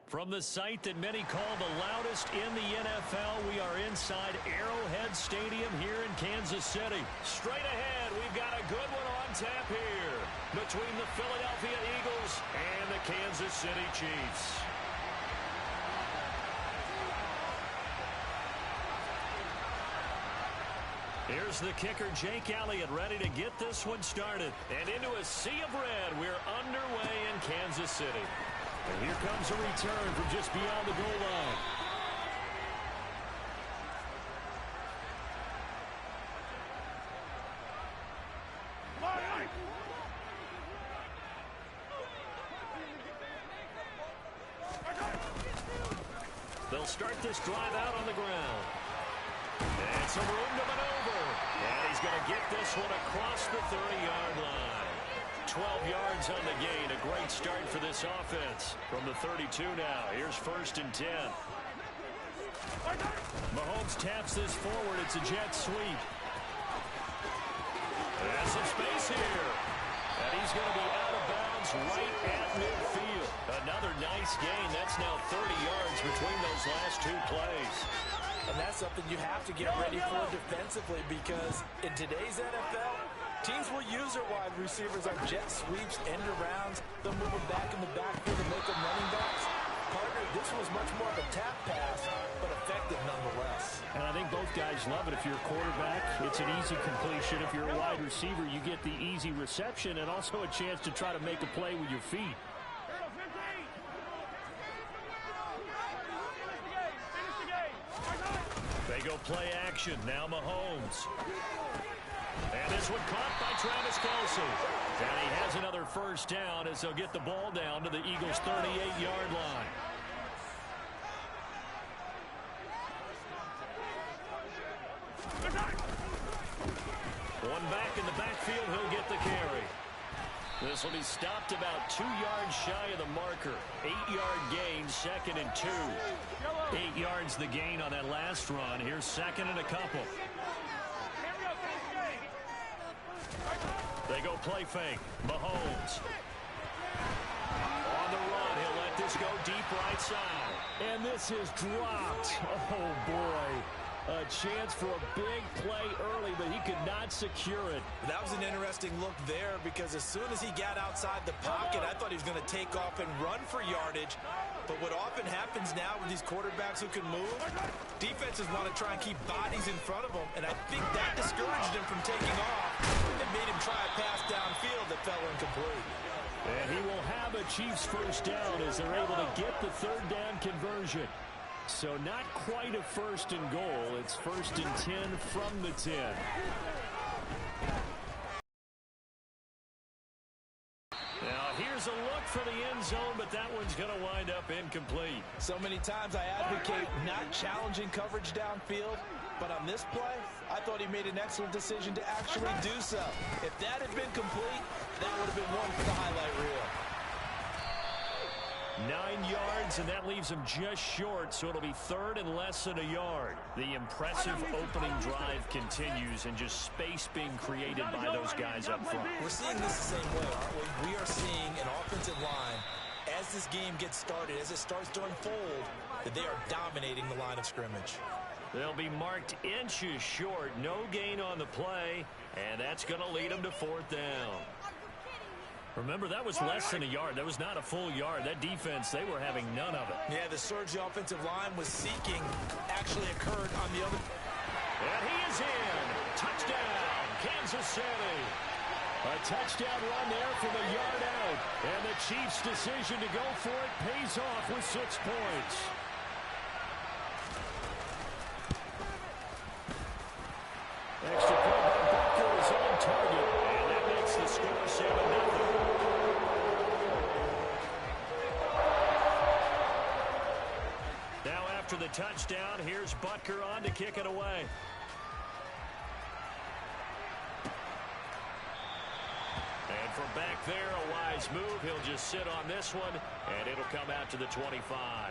From the site that many call the loudest in the NFL, we are inside Arrowhead Stadium here in Kansas City. Straight ahead, we've got a good one on tap here between the Philadelphia Eagles and the Kansas City Chiefs. Here's the kicker, Jake Elliott, ready to get this one started. And into a sea of red, we're underway in Kansas City. And here comes a return from just beyond the goal line. They'll start this drive out on the ground. And some room to maneuver. And he's going to get this one across the 30-yard line. 12 yards on the gain. A great start for this offense. From the 32 now. Here's 1st and 10. Mahomes taps this forward. It's a jet sweep. There's some space here. And he's going to be out of bounds right at midfield. Another nice gain. That's now 30 yards between those last two plays. And that's something you have to get ready for defensively, because in today's NFL, teams will use their wide receivers on jet sweeps, end arounds. They'll move them back in the backfield and make them running backs. Partner, this was much more of a tap pass, but effective nonetheless. And I think both guys love it. If you're a quarterback, it's an easy completion. If you're a wide receiver, you get the easy reception and also a chance to try to make a play with your feet. They go play action. Now Mahomes. And this one caught by Travis Kelce. And he has another first down as they'll get the ball down to the Eagles' 38-yard line. One back in the backfield. He'll get the carry. This will be stopped about 2 yards shy of the marker. 8-yard gain, 2nd and 2. 8 yards the gain on that last run. Here's 2nd and a couple. They go play fake. Mahomes. On the run, he'll let this go deep right side. And this is dropped. Oh, boy. A chance for a big play early, but he could not secure it. That was an interesting look there, because as soon as he got outside the pocket, I thought he was going to take off and run for yardage. But what often happens now with these quarterbacks who can move, defenses want to try and keep bodies in front of them, and I think that discouraged him from taking off and made him try a pass downfield that fell incomplete. And he will have a Chiefs first down as they're able to get the 3rd down conversion. So not quite a 1st and goal. It's 1st and 10 from the 10. Now here's a look for the end zone, but that one's going to wind up incomplete. So many times I advocate not challenging coverage downfield, but on this play, I thought he made an excellent decision to actually do so. If that had been complete, that would have been one for the highlight reel. 9 yards, and that leaves him just short, so it'll be 3rd and less than a yard. The impressive opening drive continues, and just space being created by those guys up front. We're seeing this the same way, aren't we? We are seeing an offensive line, as this game gets started, as it starts to unfold, that they are dominating the line of scrimmage. They'll be marked inches short. No gain on the play, and that's going to lead them to 4th down. Remember, that was less than a yard. That was not a full yard. That defense, they were having none of it. Yeah, the surge the offensive line was seeking actually occurred on the other. And he is in. Touchdown, Kansas City. A touchdown run there from a yard out. And the Chiefs' decision to go for it pays off with 6 points. Extra point by Butker is on target. And that makes the score 7-0. Now after the touchdown, here's Butker on to kick it away. And from back there, a wise move. He'll just sit on this one, and it'll come out to the 25.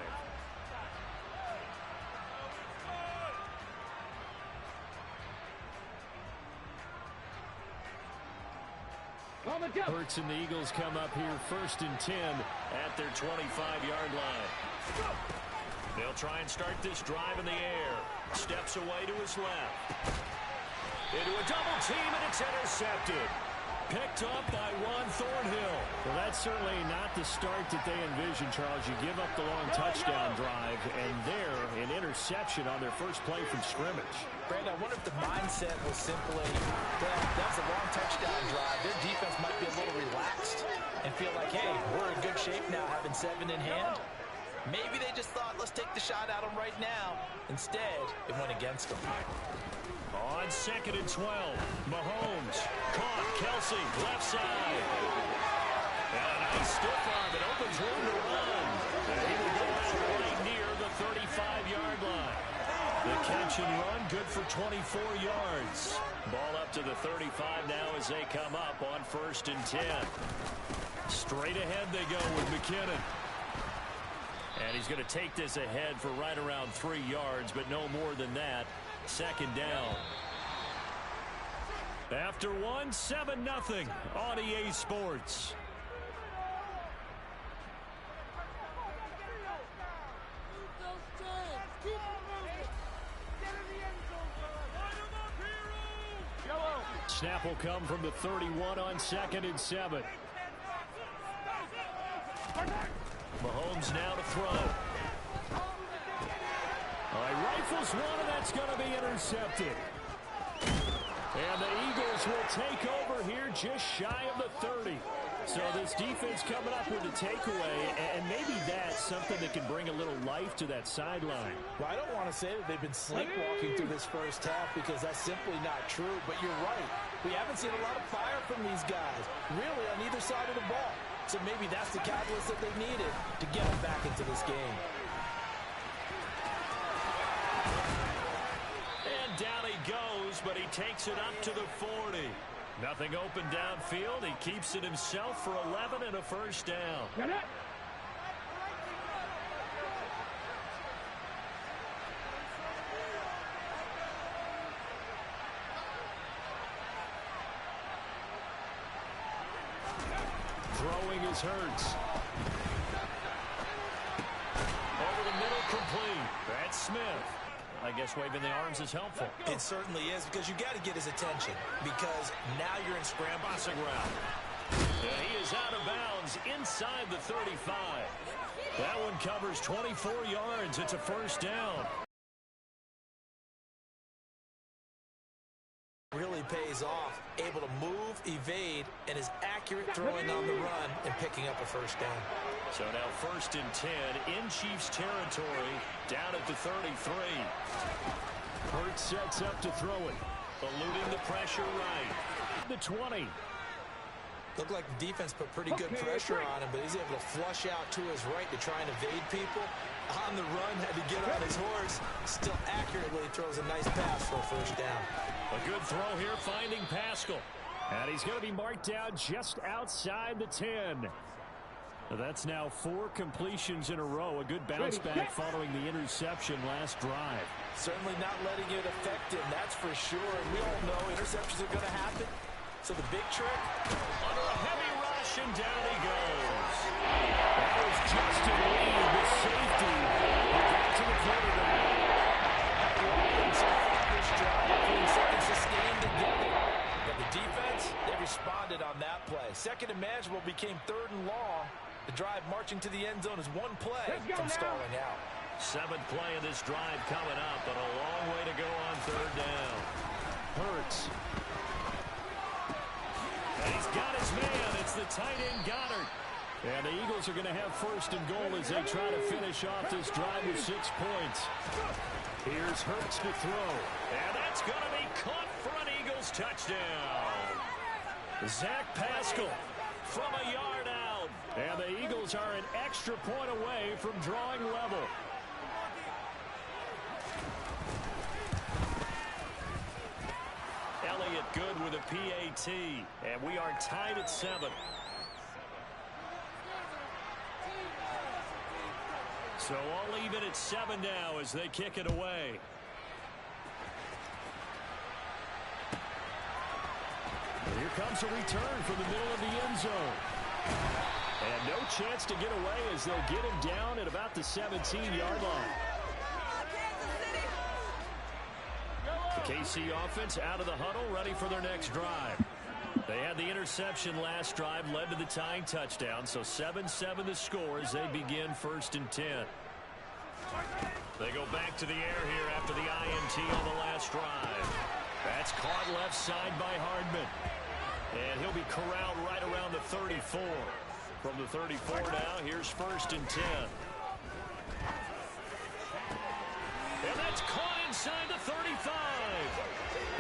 On the Hurts and the Eagles come up here 1st and 10 at their 25-yard line. They'll try and start this drive in the air. Steps away to his left. Into a double team, and it's intercepted. Picked up by Juan Thornhill. Well, that's certainly not the start that they envisioned, Charles. You give up the long touchdown drive, and there, an interception on their first play from scrimmage. Brandon, I wonder if the mindset was simply, well, that's a long touchdown drive. Their defense might be a little relaxed and feel like, hey, we're in good shape now, having 7 in hand. Maybe they just thought, let's take the shot at them right now. Instead, it went against them. On 2nd and 12, Mahomes caught. Kelsey, left side. And a nice stiff arm that opens room to run. And he will go out right near the 35-yard line. The catch and run, good for 24 yards. Ball up to the 35 now as they come up on 1st and 10. Straight ahead they go with McKinnon. And he's going to take this ahead for right around 3 yards, but no more than that. 2nd down. After 1, 7-0 on EA Sports. Snap will come from the 31 on 2nd and 7. Mahomes now to throw. Rifles one, and that's going to be intercepted. And the Eagles will take over here just shy of the 30. So this defense coming up with a takeaway, and maybe that's something that can bring a little life to that sideline. Well, I don't want to say that they've been sleepwalking through this first half because that's simply not true, but you're right. We haven't seen a lot of fire from these guys, really on either side of the ball. So maybe that's the catalyst that they needed to get them back into this game. And down he goes, but he takes it up to the 40. Nothing open downfield. He keeps it himself for 11 and a first down. Throwing is Hurts. Over the middle, complete. That's Smith. I guess waving the arms is helpful. It certainly is, because you got to get his attention, because now you're in Passing route. He is out of bounds inside the 35. That one covers 24 yards. It's a first down. Really pays off, able to move, evade, and is accurate throwing on the run and picking up a first down. So now 1st and 10 in Chiefs territory, down at the 33. Hurts sets up to throw it, eluding the pressure right. The 20. Looked like the defense put pretty good pressure on him, but he's able to flush out to his right to try and evade people. On the run, had to get on his horse. Still accurately throws a nice pass for a first down. A good throw here, finding Pascal. And he's going to be marked down just outside the 10. That's now 4 completions in a row. A good bounce back following the interception last drive. Certainly not letting it affect him, that's for sure. And we all know interceptions are going to happen. So the big trick, under a heavy rush, and down he goes. That was Justin Lee with safety. He got to the quarterback. So far this drive, doing something sustained together. But the defense, they responded on that play. 2nd and manageable became 3rd and long. The drive marching to the end zone is 1 play from stalling out. 7th play of this drive coming up, but a long way to go on 3rd down. Hurts. And he's got his man. It's the tight end, Goddard. And the Eagles are going to have 1st and goal as they try to finish off this drive with 6 points. Here's Hurts to throw. And that's going to be caught for an Eagles touchdown. Zach Pascal from a yard out. And the Eagles are an extra point away from drawing level. Elliott good with a PAT. And we are tied at 7. So all even at 7 now as they kick it away. Here comes a return from the middle of the end zone. And no chance to get away as they'll get him down at about the 17-yard line. The KC offense out of the huddle, ready for their next drive. They had the interception last drive, led to the tying touchdown, so 7-7 the score as they begin 1st and 10. They go back to the air here after the INT on the last drive. That's caught left side by Hardman. And he'll be corralled right around the 34. From the 34 now, here's 1st and 10. And that's caught inside the 35.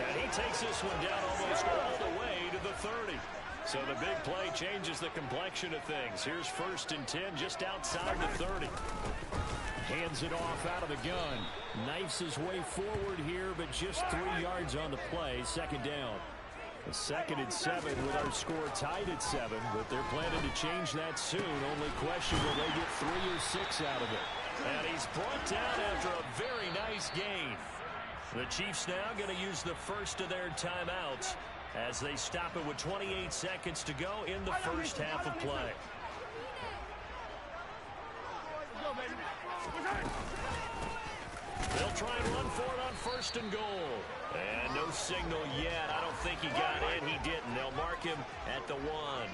And he takes this one down almost all the way to the 30. So the big play changes the complexion of things. Here's 1st and 10 just outside the 30. Hands it off out of the gun. Knifes his way forward here, but just 3 yards on the play. 2nd down. A 2nd and 7 with our score tied at 7, but they're planning to change that soon. Only question, will they get 3 or 6 out of it? And he's brought down after a very nice gain. The Chiefs now going to use the first of their timeouts as they stop it with 28 seconds to go in the first half of play. They'll try and run for it on 1st and goal. And no signal yet. I don't think he got in. He didn't. They'll mark him at the 1.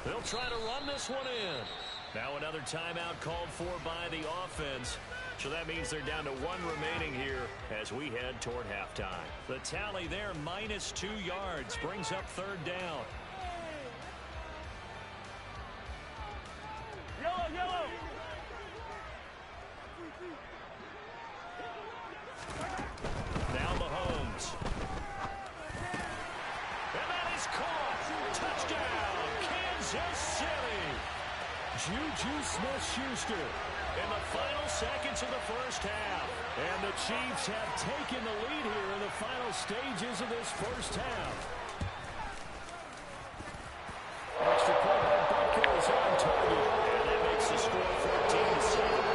They'll try to run this one in. Now another timeout called for by the offense. So that means they're down to 1 remaining here as we head toward halftime. The tally there, -2 yards, brings up 3rd down. Yellow. Now Mahomes. And that is caught. Touchdown, Kansas City. Juju Smith-Schuster in the final seconds of the first half. And the Chiefs have taken the lead here in the final stages of this first half. Extra point by Butker is on target. And that makes the score 14-7.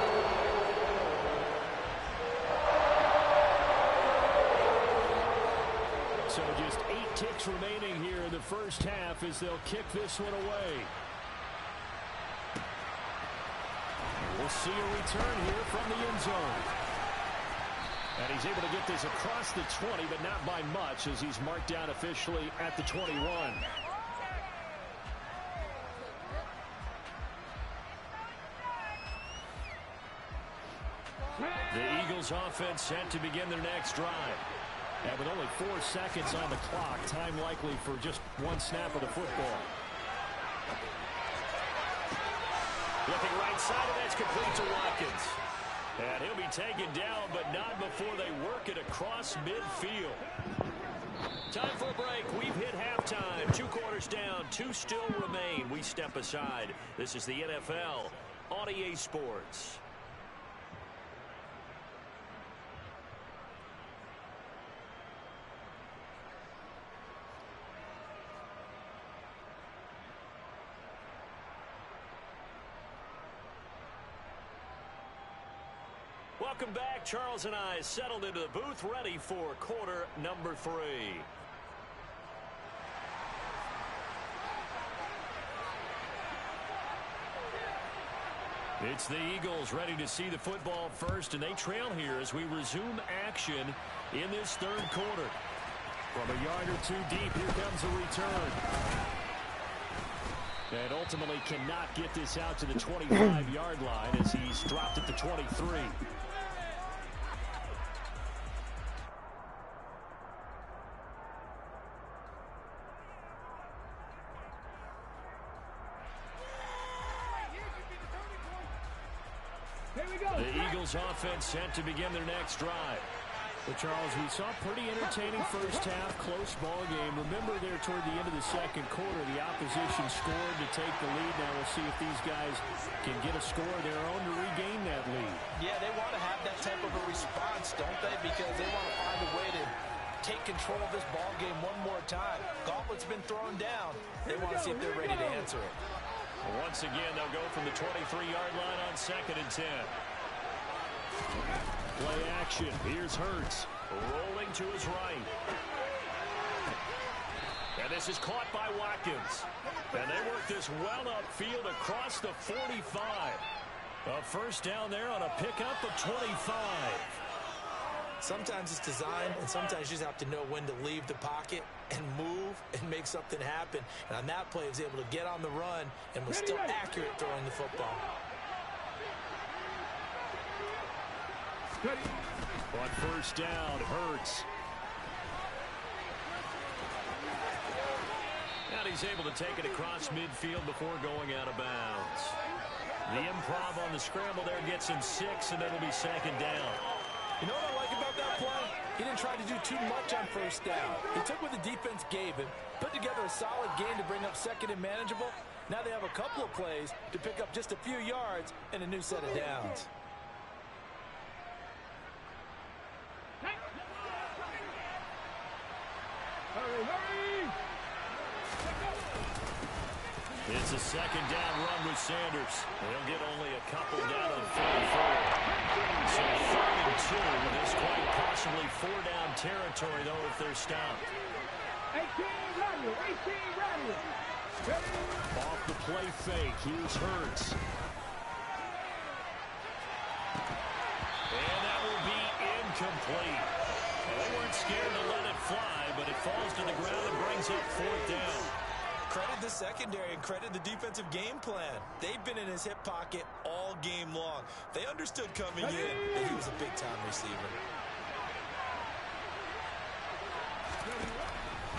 So just 8 ticks remaining here in the first half as they'll kick this one away. We'll see a return here from the end zone. And he's able to get this across the 20, but not by much as he's marked down officially at the 21. The Eagles offense set to begin their next drive. And with only 4 seconds on the clock, time likely for just 1 snap of the football. Looking right side, and that's complete to Watkins. And he'll be taken down, but not before they work it across midfield. Time for a break. We've hit halftime. 2 quarters down, 2 still remain. We step aside. This is the NFL on EA Sports. Welcome back. Charles and I settled into the booth, ready for quarter number 3. It's the Eagles ready to see the football first, and they trail here as we resume action in this 3rd quarter. From a yard or 2 deep, here comes a return. And ultimately cannot get this out to the 25-yard line as he's dropped at the 23. The Eagles offense set to begin their next drive. Well, Charles, we saw a pretty entertaining first half, close ball game. Remember there toward the end of the 2nd quarter, the opposition scored to take the lead. Now we'll see if these guys can get a score of their own to regain that lead. Yeah, they want to have that type of a response, don't they? Because they want to find a way to take control of this ball game one more time. Gauntlet's been thrown down. They want to see if they're ready to answer it. Once again, they'll go from the 23-yard line on 2nd and 10. Play action. Here's Hurts. Rolling to his right. This is caught by Watkins. And they work this well upfield across the 45. A first down there on a pickup of 25. Sometimes it's designed, and sometimes you just have to know when to leave the pocket and move and make something happen. And on that play, he was able to get on the run and was still accurate throwing the football. On first down, Hurts. And he's able to take it across midfield before going out of bounds. The improv on the scramble there gets him 6, and it'll be second down. You know what I like about that play? He didn't try to do too much on first down. He took what the defense gave him, put together a solid game to bring up second and manageable. Now they have a couple of plays to pick up just a few yards and a new set of downs. It's a second down run with Sanders. They'll get only a couple down on 44. So 3rd and 2. This quite possibly 4-down territory, though, if they're stopped. 18 run. Off the play fake. Here's Hurts. And that will be incomplete. Well, they weren't scared to let it fly, but it falls to the ground and brings up 4th down. Credit the secondary and credit the defensive game plan. They've been in his hip pocket all game long. They understood coming in that he was a big-time receiver.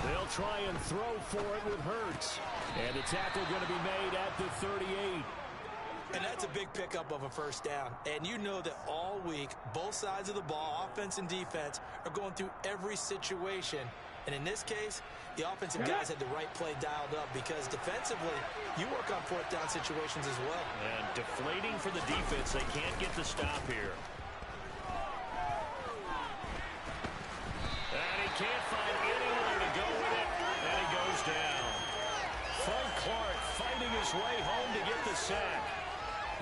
They'll try and throw for it with Hurts. And the tackle going to be made at the 38. And that's a big pickup of a first down. And you know that all week, both sides of the ball, offense and defense, are going through every situation. And in this case, the offensive guys had the right play dialed up because defensively, you work on 4th down situations as well. And deflating for the defense. They can't get the stop here. And he can't find anywhere to go with it. And he goes down. Frank Clark fighting his way home to get the sack.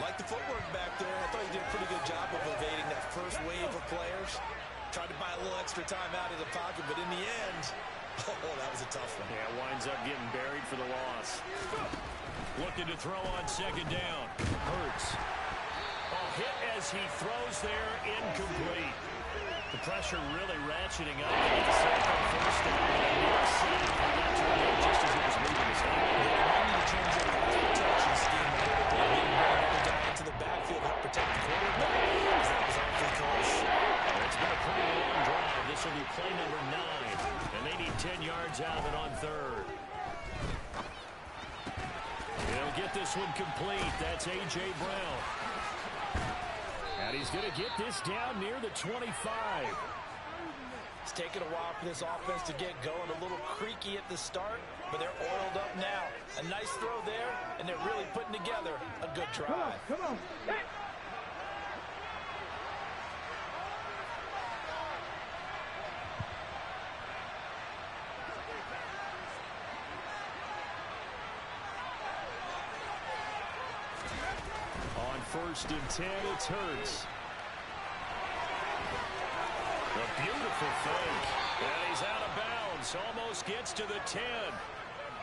Like the footwork back there, I thought he did a pretty good job of evading that first wave of players. Tried to buy a little extra time out of the pocket, but in the end, oh, that was a tough one. Yeah, winds up getting buried for the loss. Looking to throw on second down. Hurts. Hit as he throws there, incomplete. The pressure really ratcheting up to get the sack on first down. Just as it was leaving his hand. They need to change their pass protection scheme a little bit. Maybe bring another guy into the backfield to help protect the quarterback, because that was awfully close. It's been a pretty long drive. This will be play number 9. And they need 10 yards out of it on 3rd. He'll get this one complete. That's A.J. Brown. And he's going to get this down near the 25. It's taken a while for this offense to get going. A little creaky at the start, but they're oiled up now. A nice throw there, and they're really putting together a good drive. Come on. Hey. On 1st and 10, it's Hurts. A beautiful fake. And he's out of bounds. Almost gets to the 10.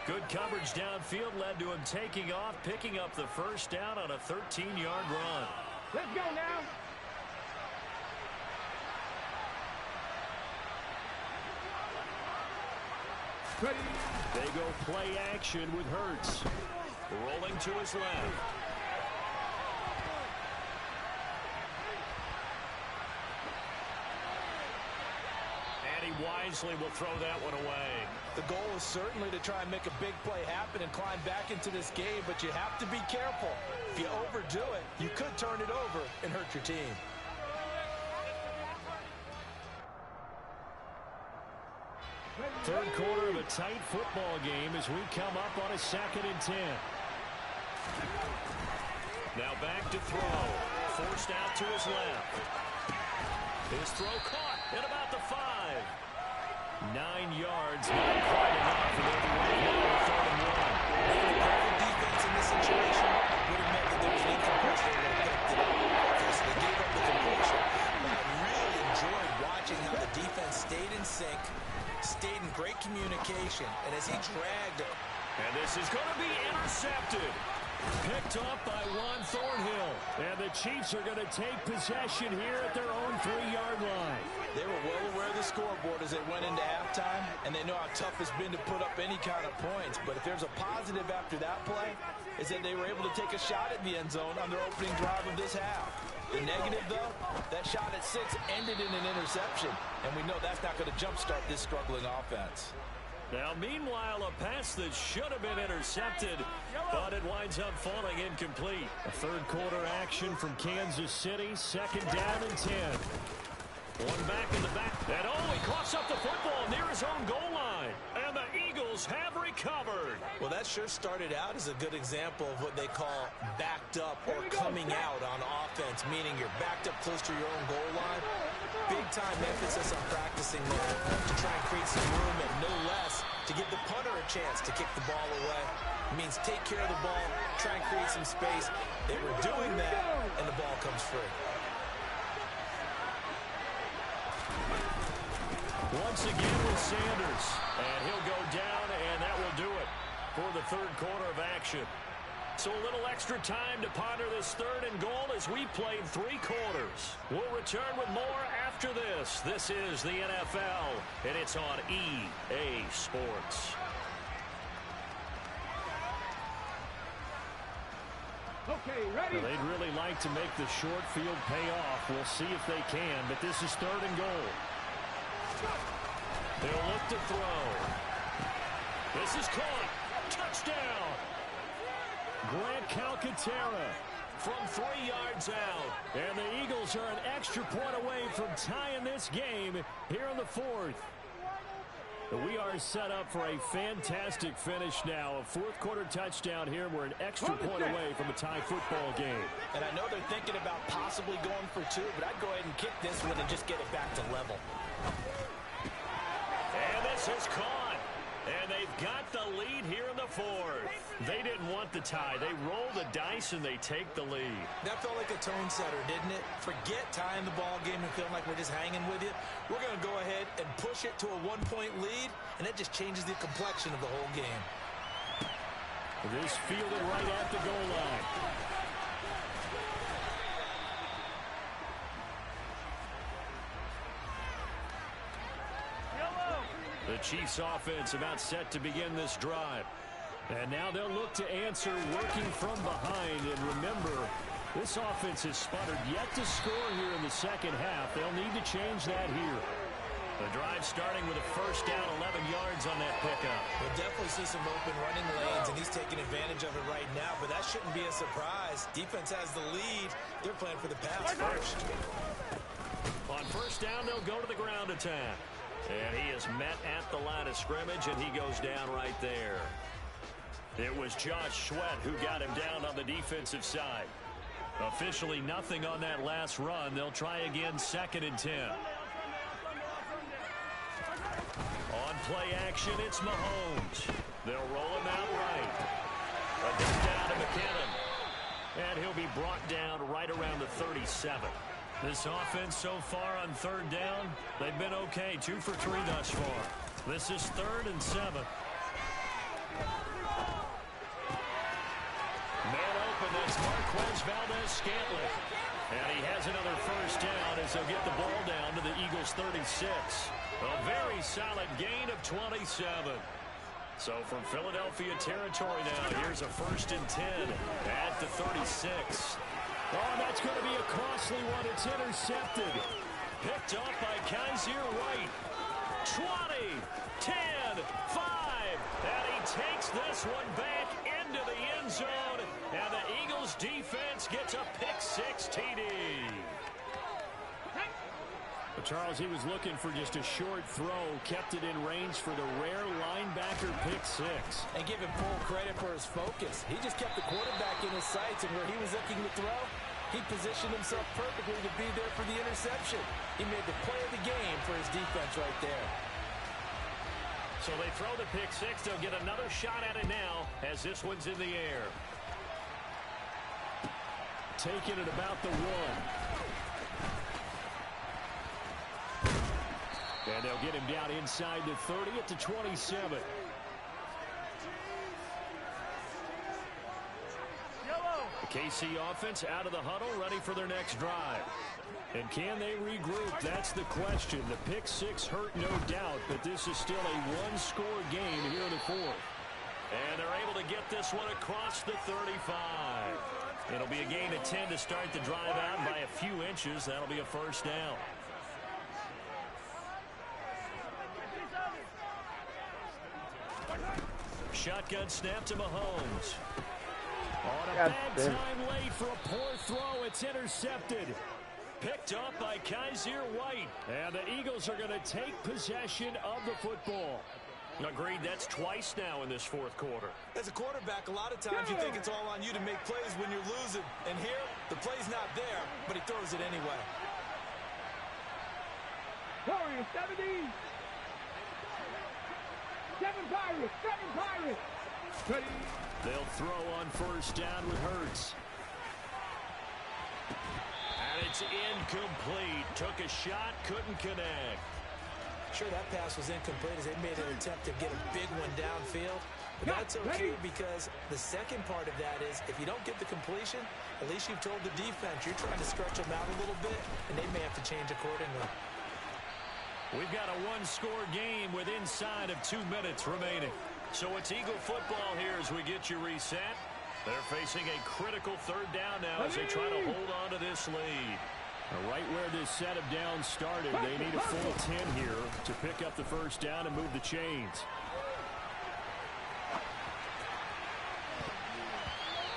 Good coverage downfield led to him taking off, picking up the first down on a 13-yard run. Let's go now. Ready. They go play action with Hurts. Rolling to his left. Wisely will throw that one away. The goal is certainly to try and make a big play happen and climb back into this game, but you have to be careful. If you overdo it, you could turn it over and hurt your team. Third quarter of a tight football game as we come up on a 2nd and 10. Now back to throw. Forced out to his left. His throw caught at about the 5. 9 yards, not quite enough. And they'll be right now with 3rd and 1. The perfect defense in this situation would have meant that there was an incompletion. They would have picked it up. Okay, so they gave up the completion. But I really enjoyed watching how the defense stayed in sync, stayed in great communication. And as he dragged. And this is going to be intercepted. Picked off by Juan Thornhill. And the Chiefs are going to take possession here at their own 3-yard line. They were well aware of the scoreboard as they went into halftime, and they know how tough it's been to put up any kind of points. But if there's a positive after that play, is that they were able to take a shot at the end zone on their opening drive of this half. The negative, though, that shot at 6 ended in an interception, and we know that's not going to jumpstart this struggling offense. Now, meanwhile, a pass that should have been intercepted, but it winds up falling incomplete. A third-quarter action from Kansas City, 2nd down and 10. One back in the back. And, he coughs up the football near his own goal line. And the Eagles have recovered. Well, that sure started out as a good example of what they call backed up or coming out on offense, meaning you're backed up close to your own goal line. Big-time emphasis on practicing there to try and create some room and no less to give the punter a chance to kick the ball away. It means take care of the ball, try and create some space. They were doing that, and the ball comes free. Once again with Sanders. And he'll go down, and that will do it for the third quarter of action. So a little extra time to ponder this 3rd and goal as we played 3 quarters. We'll return with more after this. This is the NFL, and it's on EA Sports. Okay, ready? Well, they'd really like to make the short field pay off. We'll see if they can, but this is 3rd and goal. They'll look to throw. This is caught. Touchdown. Grant Calcaterra from 3 yards out. And the Eagles are an extra point away from tying this game here in the 4th. We are set up for a fantastic finish now. A 4th quarter touchdown here. We're an extra point away from a tie football game. And I know they're thinking about possibly going for 2, but I'd go ahead and kick this one and just get it back to level. And this is caught. And they've got the lead here in the 4th. They didn't want the tie. They roll the dice and they take the lead. That felt like a tone setter, didn't it? Forget tying the ball game and feeling like we're just hanging with you. We're going to go ahead and push it to a 1-point lead, and that just changes the complexion of the whole game. This fielded right at the goal line. The Chiefs offense about set to begin this drive. And now they'll look to answer working from behind. And remember, this offense has sputtered yet to score here in the second half. They'll need to change that here. The drive starting with a 1st down, 11 yards on that pickup. We'll definitely see some open running lanes, and he's taking advantage of it right now, but that shouldn't be a surprise. Defense has the lead. They're playing for the pass first. On 1st down, they'll go to the ground attack. And he is met at the line of scrimmage, and he goes down right there. It was Josh Sweat who got him down on the defensive side. Officially nothing on that last run. They'll try again 2nd and 10. On play action, it's Mahomes. They'll roll him out right. A dump down to McKinnon. And he'll be brought down right around the 37. This offense so far on 3rd down, they've been okay. 2 for 3 thus far. This is 3rd and 7. Man open, that's Marquez Valdez-Scantling. And he has another 1st down as they'll get the ball down to the Eagles' 36. A very solid gain of 27. So from Philadelphia territory now, here's a 1st and 10 at the 36. Oh, that's going to be a costly one. It's intercepted. Picked up by Kaiser White. 20, 10, 5. And he takes this one back into the end zone. And the Eagles defense gets a pick-6 TD. But Charles, he was looking for just a short throw, kept it in range for the rare linebacker pick-6. And give him full credit for his focus. He just kept the quarterback in his sights, and where he was looking to throw, he positioned himself perfectly to be there for the interception. He made the play of the game for his defense right there. So they throw the pick-6. They'll get another shot at it now as this one's in the air. Taking it about the 1. And they'll get him down inside the 30 at the 27. KC offense out of the huddle, ready for their next drive. And can they regroup? That's the question. The pick six hurt, no doubt, but this is still a one-score game here in the fourth. And they're able to get this one across the 35. It'll be a gain of 10 to start the drive out by a few inches. That'll be a first down. Shotgun snap to Mahomes. On a bad time late for a poor throw. It's intercepted. Picked up by Kaiser White. And the Eagles are going to take possession of the football. Agreed, that's twice now in this fourth quarter. As a quarterback, a lot of times you think it's all on you to make plays when you're losing. And here, the play's not there, but he throws it anyway. Warriors 70. 7 Pirates. 7 Pirates. Ready. They'll throw on first down with Hurts. And it's incomplete. Took a shot, couldn't connect. Sure, that pass was incomplete as they made an attempt to get a big one downfield. But that's okay because the second part of that is if you don't get the completion, at least you've told the defense you're trying to stretch them out a little bit, and they may have to change accordingly. We've got a one-score game with inside of 2 minutes remaining. So it's Eagle football here as we get you reset. They're facing a critical third down now as they try to hold on to this lead. Right where this set of downs started, they need a full 10 here to pick up the first down and move the chains.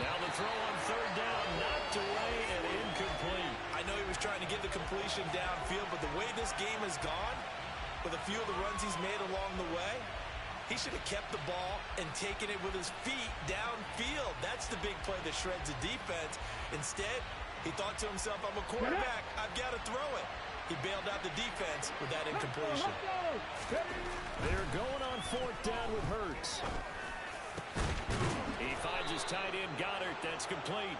Now the throw on third down, knocked away and incomplete. I know he was trying to get the completion downfield, but the way this game has gone, with a few of the runs he's made along the way, he should have kept the ball and taken it with his feet downfield. That's the big play that shreds the defense. Instead, he thought to himself, I'm a quarterback, I've got to throw it. He bailed out the defense with that incompletion. They're going on fourth down with Hurts. He finds his tight end Goddard. That's complete.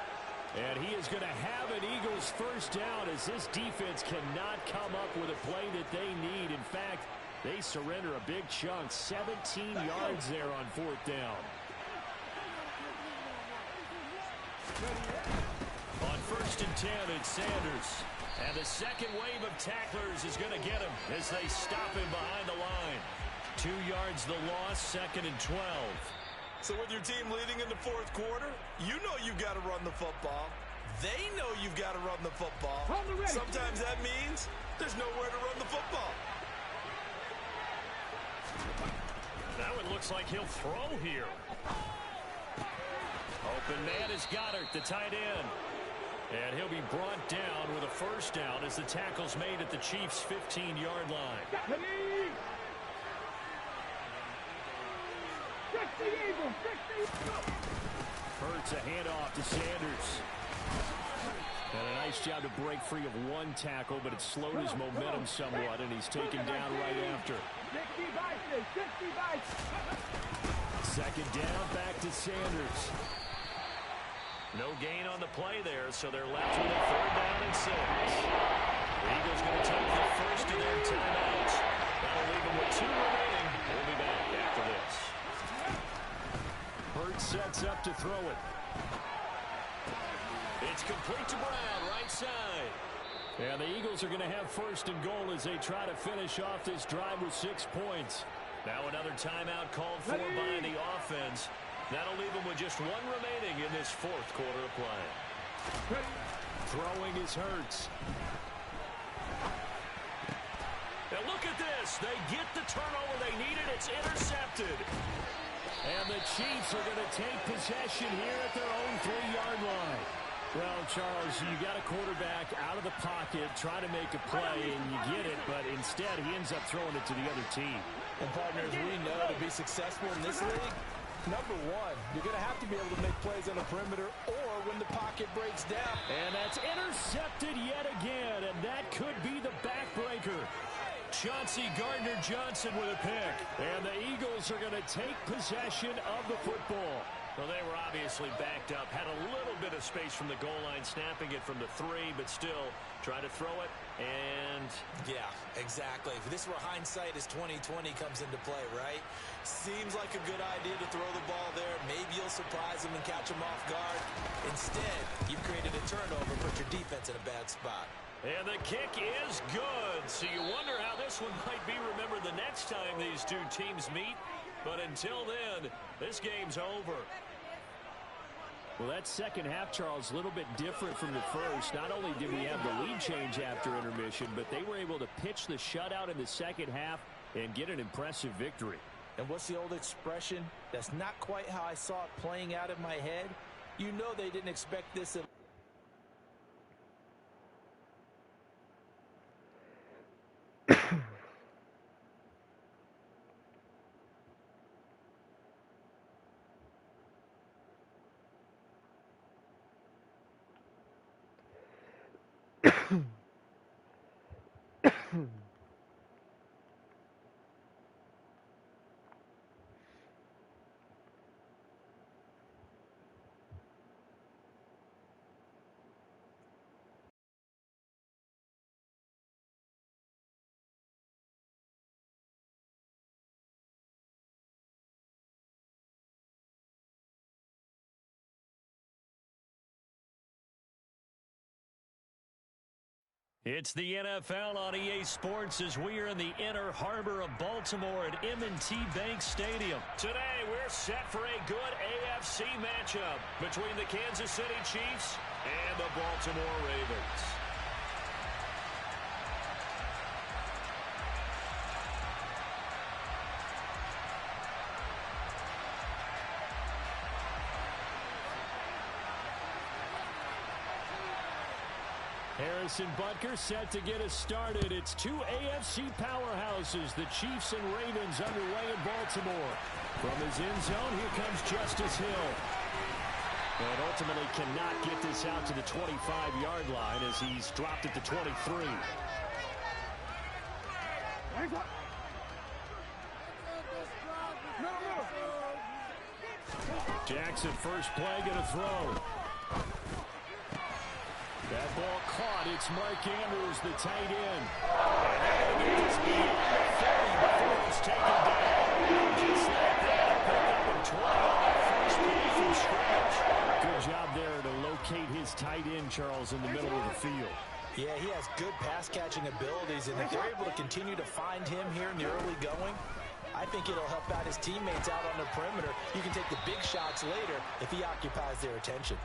And he is going to have an Eagles first down as this defense cannot come up with a play that they need. In fact, they surrender a big chunk, 17 yards there on fourth down. On first and 10, it's Sanders. And the second wave of tacklers is going to get him as they stop him behind the line. 2 yards the loss, second and 12. So with your team leading in the fourth quarter, you know you've got to run the football. They know you've got to run the football. Sometimes that means there's nowhere to run the football. That one looks like he'll throw here. Open man is Goddard, the tight end. And he'll be brought down with a first down as the tackle's made at the Chiefs' 15-yard line. Hurts a handoff to Sanders. And a nice job to break free of one tackle, but it slowed his momentum somewhat, and he's taken down right after. Second down, back to Sanders. No gain on the play there, so they're left with a third down and 6. The Eagles going to take the first of their timeouts. That'll leave them with 2 remaining. We'll be back after this. Hurts sets up to throw it. It's complete to Brown, right side. And the Eagles are going to have first and goal as they try to finish off this drive with 6 points. Now another timeout called for by the offense. That'll leave them with just 1 remaining in this fourth quarter of play. Throwing is Hurts. Now look at this. They get the turnover they needed. It's intercepted. And the Chiefs are going to take possession here at their own 3-yard line. Well, Charles, you got a quarterback out of the pocket, trying to make a play, and you get it, but instead he ends up throwing it to the other team. And partners, we know to be successful in this league, number one, you're going to have to be able to make plays on the perimeter or when the pocket breaks down. And that's intercepted yet again, and that could be the backbreaker. Chauncey Gardner-Johnson with a pick. And the Eagles are going to take possession of the football. Well, they were obviously backed up, had a little bit of space from the goal line, snapping it from the 3, but still trying to throw it And yeah, exactly. If this were hindsight as 2020 comes into play, right? Seems like a good idea to throw the ball there. Maybe you'll surprise him and catch him off guard. Instead, you've created a turnover, put your defense in a bad spot. And the kick is good. So you wonder how this one might be remembered the next time these two teams meet. But until then, this game's over. Well, that second half, Charles, a little bit different from the first. Not only did we have the lead change after intermission, but they were able to pitch the shutout in the second half and get an impressive victory. And what's the old expression? That's not quite how I saw it playing out in my head. You know they didn't expect this. It's the NFL on EA Sports as we are in the inner harbor of Baltimore at M&T Bank Stadium. Today, we're set for a good AFC matchup between the Kansas City Chiefs and the Baltimore Ravens. Harrison Butker set to get us started. It's two AFC powerhouses, the Chiefs and Ravens, underway in Baltimore. From his end zone, here comes Justice Hill. And ultimately cannot get this out to the 25-yard line as he's dropped at the 23. Jackson, first play, going to throw. That ball caught. It's Mark Andrews, the tight end. And it's before it's taken down. Just like that, pick up a 20 on that first play from scrimmage. Good job there to locate his tight end, Charles, in the middle of the field. Yeah, he has good pass-catching abilities, and if they're able to continue to find him here in the early going, I think it'll help out his teammates out on the perimeter. You can take the big shots later if he occupies their attention.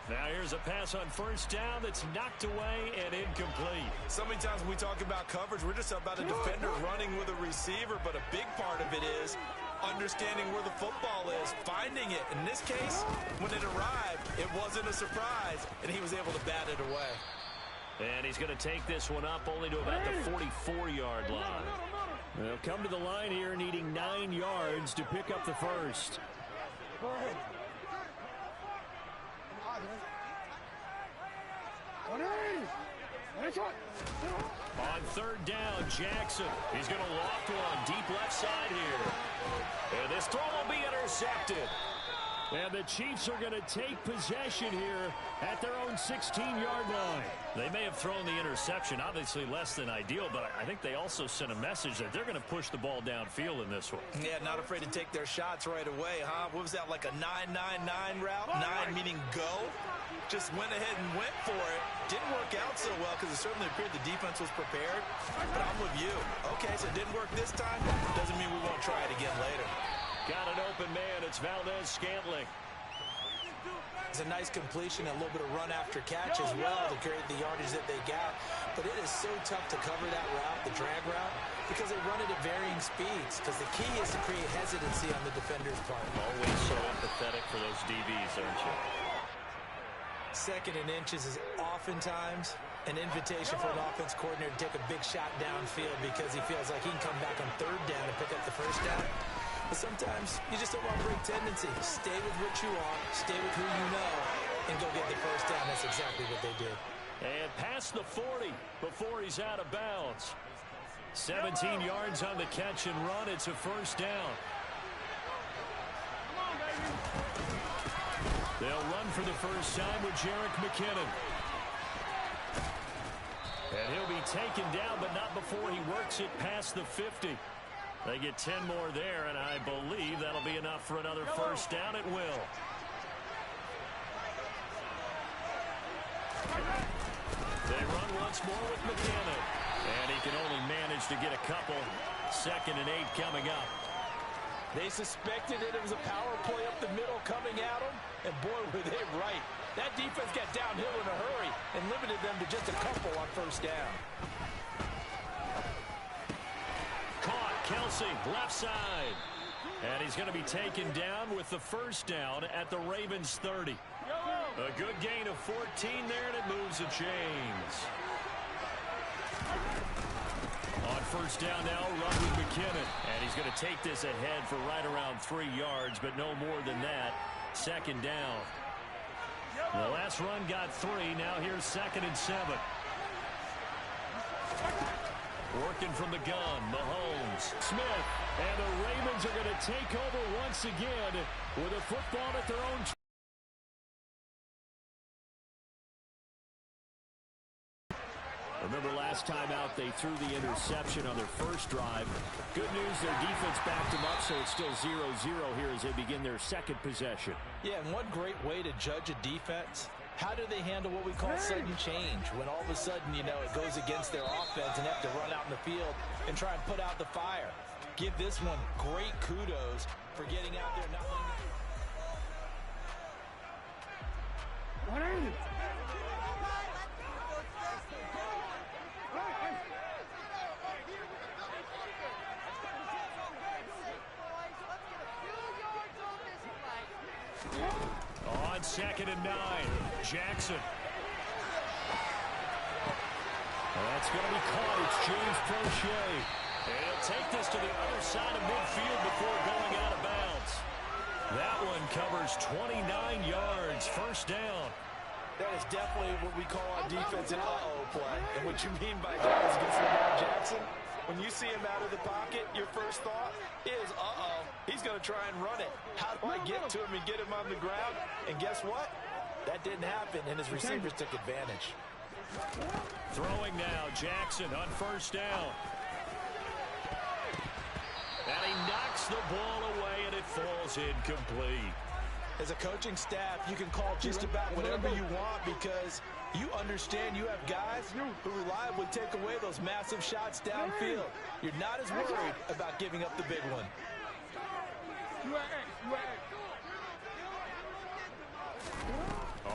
Now here's a pass on first down that's knocked away and incomplete. So many times when we talk about coverage, we're just about a defender running with a receiver, but a big part of it is understanding where the football is, finding it. In this case, when it arrived, it wasn't a surprise, and he was able to bat it away. And he's going to take this one up only to about the 44-yard line. They'll come to the line here needing 9 yards to pick up the first. On third down, Jackson. He's going to loft one deep left side here. And this throw will be intercepted. And the Chiefs are going to take possession here at their own 16-yard line. They may have thrown the interception, obviously less than ideal, but I think they also sent a message that they're going to push the ball downfield in this one. Yeah, not afraid to take their shots right away, huh? What was that, like a 9-9-9 route? 9 meaning go? Just went ahead and went for it. Didn't work out so well because it certainly appeared the defense was prepared. But I'm with you. Okay, so it didn't work this time. Doesn't mean we won't try it again later. Got an open man. It's Valdez-Scantling. It's a nice completion, a little bit of run after catch as well to create the yardage that they got. But it is so tough to cover that route, the drag route, because they run it at varying speeds. Because the key is to create hesitancy on the defender's part. Always so empathetic for those DBs, aren't you? Second and inches is oftentimes an invitation for an offense coordinator to take a big shot downfield because he feels like he can come back on third down and pick up the first down. But sometimes you just don't want to break tendency. Stay with what you are, stay with who you know, and go get the first down. That's exactly what they did. And past the 40 before he's out of bounds. 17 yards on the catch and run. It's a first down. They'll run for the first time with Jerick McKinnon. And he'll be taken down, but not before he works it past the 50. They get 10 more there, and I believe that'll be enough for another first down at will. They run once more with McKinnon. And he can only manage to get a couple. 2nd and 8 coming up. They suspected it was a power play up the middle coming at them, and boy, were they right. That defense got downhill in a hurry and limited them to just a couple on first down. Caught, Kelsey, left side. And he's going to be taken down with the first down at the Ravens 30. A good gain of 14 there, and it moves the chains. On first down now, run with McKinnon. And he's going to take this ahead for right around 3 yards, but no more than that. 2nd down. The last run got 3. Now here's 2nd and 7. Working from the gun, Mahomes. Smith. And the Ravens are going to take over once again with a football at their own. Remember last time out they threw the interception on their first drive. Good news, their defense backed them up, so it's still 0-0 here as they begin their second possession. Yeah, and one great way to judge a defense, how do they handle what we call sudden change? When all of a sudden, you know, it goes against their offense and they have to run out in the field and try and put out the fire. Give this one great kudos for getting out there. On 2nd and 9, Jackson. That's going to be caught. It's James Prochet. And he'll take this to the other side of midfield before going out of bounds. That one covers 29 yards. First down. That is definitely what we call on defense an uh-oh play. And what you mean by that is against Lamar Jackson, when you see him out of the pocket, your first thought is, uh-oh, he's going to try and run it. How do I get to him and get him on the ground? And guess what? That didn't happen, and his receivers took advantage. Throwing now, Jackson on first down. And he knocks the ball away, and it falls incomplete. As a coaching staff, you can call just about whatever you want because you understand you have guys who reliably take away those massive shots downfield. You're not as worried about giving up the big one.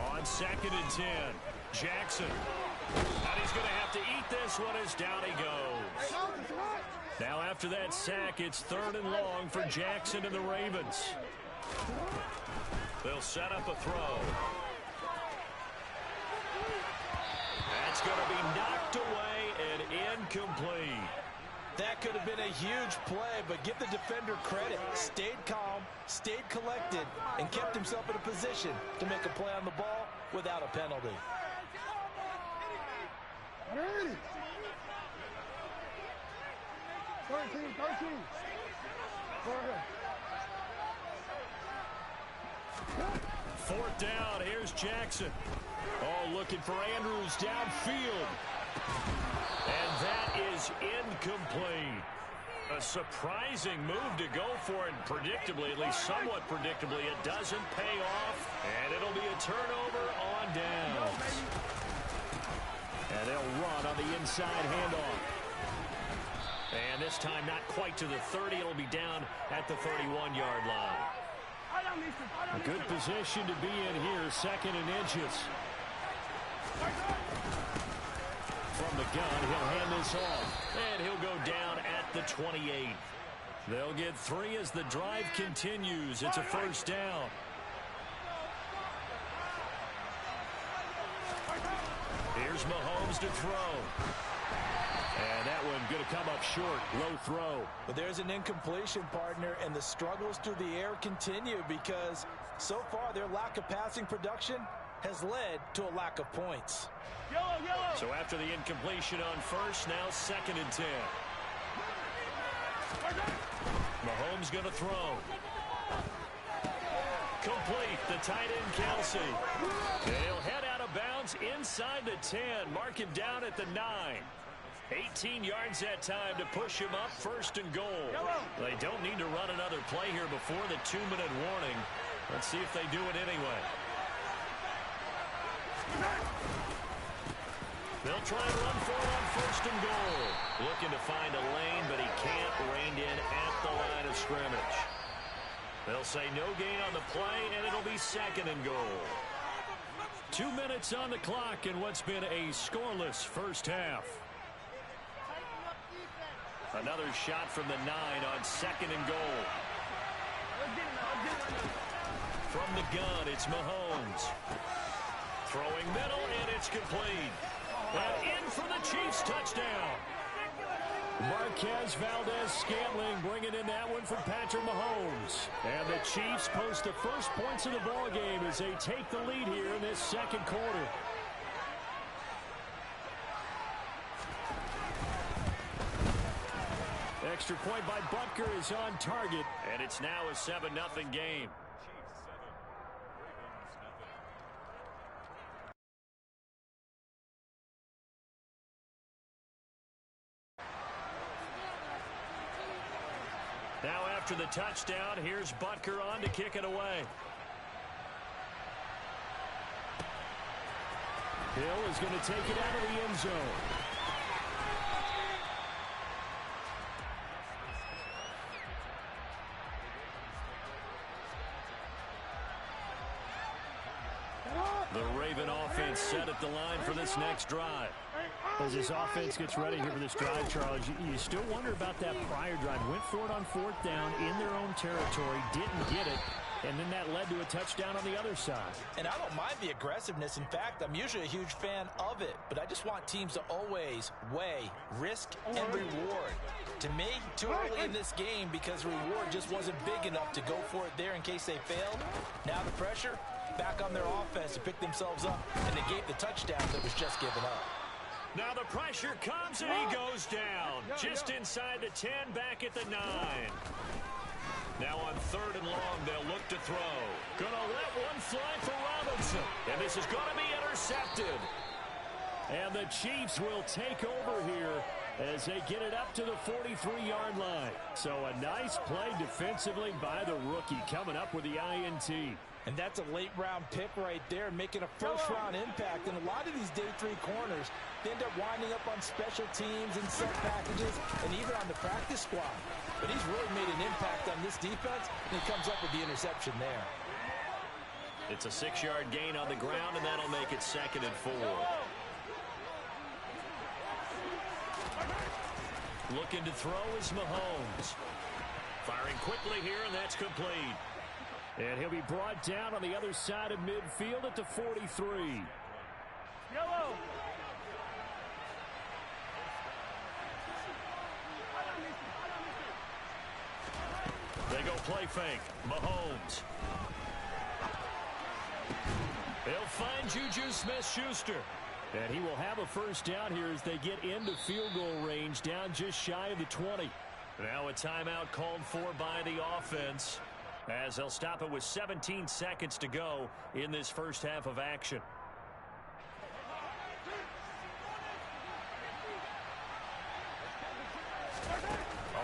On 2nd and 10, Jackson. And he's going to have to eat this one as down he goes. Now after that sack, it's 3rd and long for Jackson and the Ravens. They'll set up a throw. That's going to be knocked away and incomplete. That could have been a huge play, but give the defender credit. Stayed calm, stayed collected, and kept himself in a position to make a play on the ball without a penalty. Ready. 13. Go ahead. 4th down, here's Jackson. Oh, looking for Andrews downfield. And that is incomplete. A surprising move to go for it, predictably, at least somewhat predictably. It doesn't pay off, and it'll be a turnover on downs. And they'll run on the inside handoff. And this time not quite to the 30. It'll be down at the 31-yard line. A good position to be in here, 2nd and inches. From the gun, he'll hand this off. And he'll go down at the 28. They'll get 3 as the drive continues. It's a first down. Here's Mahomes to throw. And that one going to come up short. Low throw. But there's an incompletion, partner, and the struggles through the air continue because so far their lack of passing production has led to a lack of points. So after the incompletion on first, now 2nd and 10. Mahomes going to throw. Complete. The tight end, Kelsey. And he'll head out of bounds inside the 10. Mark him down at the 9. 18 yards that time to push him up, first and goal. They don't need to run another play here before the 2-minute warning. Let's see if they do it anyway. They'll try and run for it on first and goal. Looking to find a lane, but he can't. Reined in at the line of scrimmage. They'll say no gain on the play, and it'll be second and goal. 2 minutes on the clock in what's been a scoreless first half. Another shot from the 9 on second and goal. From the gun, it's Mahomes. Throwing middle, and it's complete. And in for the Chiefs touchdown. Marquez Valdez-Scantling bringing in that one from Patrick Mahomes. And the Chiefs post the first points of the ball game as they take the lead here in this second quarter. Extra point by Butker is on target. And it's now a 7-0 game. Now after the touchdown, here's Butker on to kick it away. Hill is going to take it out of the end zone. The Raven offense set at the line for this next drive. As this offense gets ready here for this drive, Charles, you still wonder about that prior drive. Went for it on fourth down in their own territory, didn't get it, and then that led to a touchdown on the other side. And I don't mind the aggressiveness. In fact, I'm usually a huge fan of it, but I just want teams to always weigh risk and reward. To me, too early in this game because reward just wasn't big enough to go for it there in case they failed. Now the pressure back on their offense to pick themselves up and negate the touchdown that was just given up. Now the pressure comes and he goes down. Just inside the 10, back at the 9. Now on third and long, they'll look to throw. Gonna let one fly for Robinson. And this is gonna be intercepted. And the Chiefs will take over here as they get it up to the 43-yard line. So a nice play defensively by the rookie coming up with the INT. And that's a late-round pick right there, making a first-round impact. And a lot of these day 3 corners, they end up winding up on special teams and set packages and even on the practice squad. But he's really made an impact on this defense, and he comes up with the interception there. It's a 6-yard gain on the ground, and that'll make it second and 4. Looking to throw is Mahomes. Firing quickly here, and that's complete. And he'll be brought down on the other side of midfield at the 43. Yellow. They go play fake. Mahomes. He'll find Juju Smith-Schuster. And he will have a first down here as they get into field goal range, down just shy of the 20. Now a timeout called for by the offense, as they'll stop it with 17 seconds to go in this first half of action.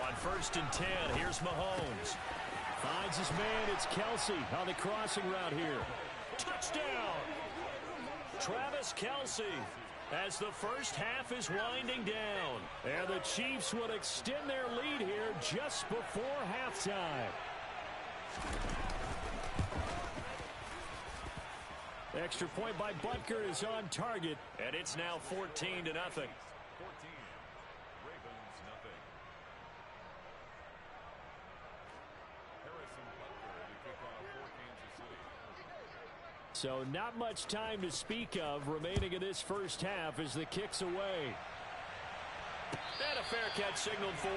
On first and 10, here's Mahomes. Finds his man, it's Kelsey on the crossing route here. Touchdown! Travis Kelsey, as the first half is winding down. And the Chiefs would extend their lead here just before halftime. Extra point by Butker is on target. And it's now 14-0. So not much time to speak of remaining in this first half as the kick's away. And a fair catch signaled for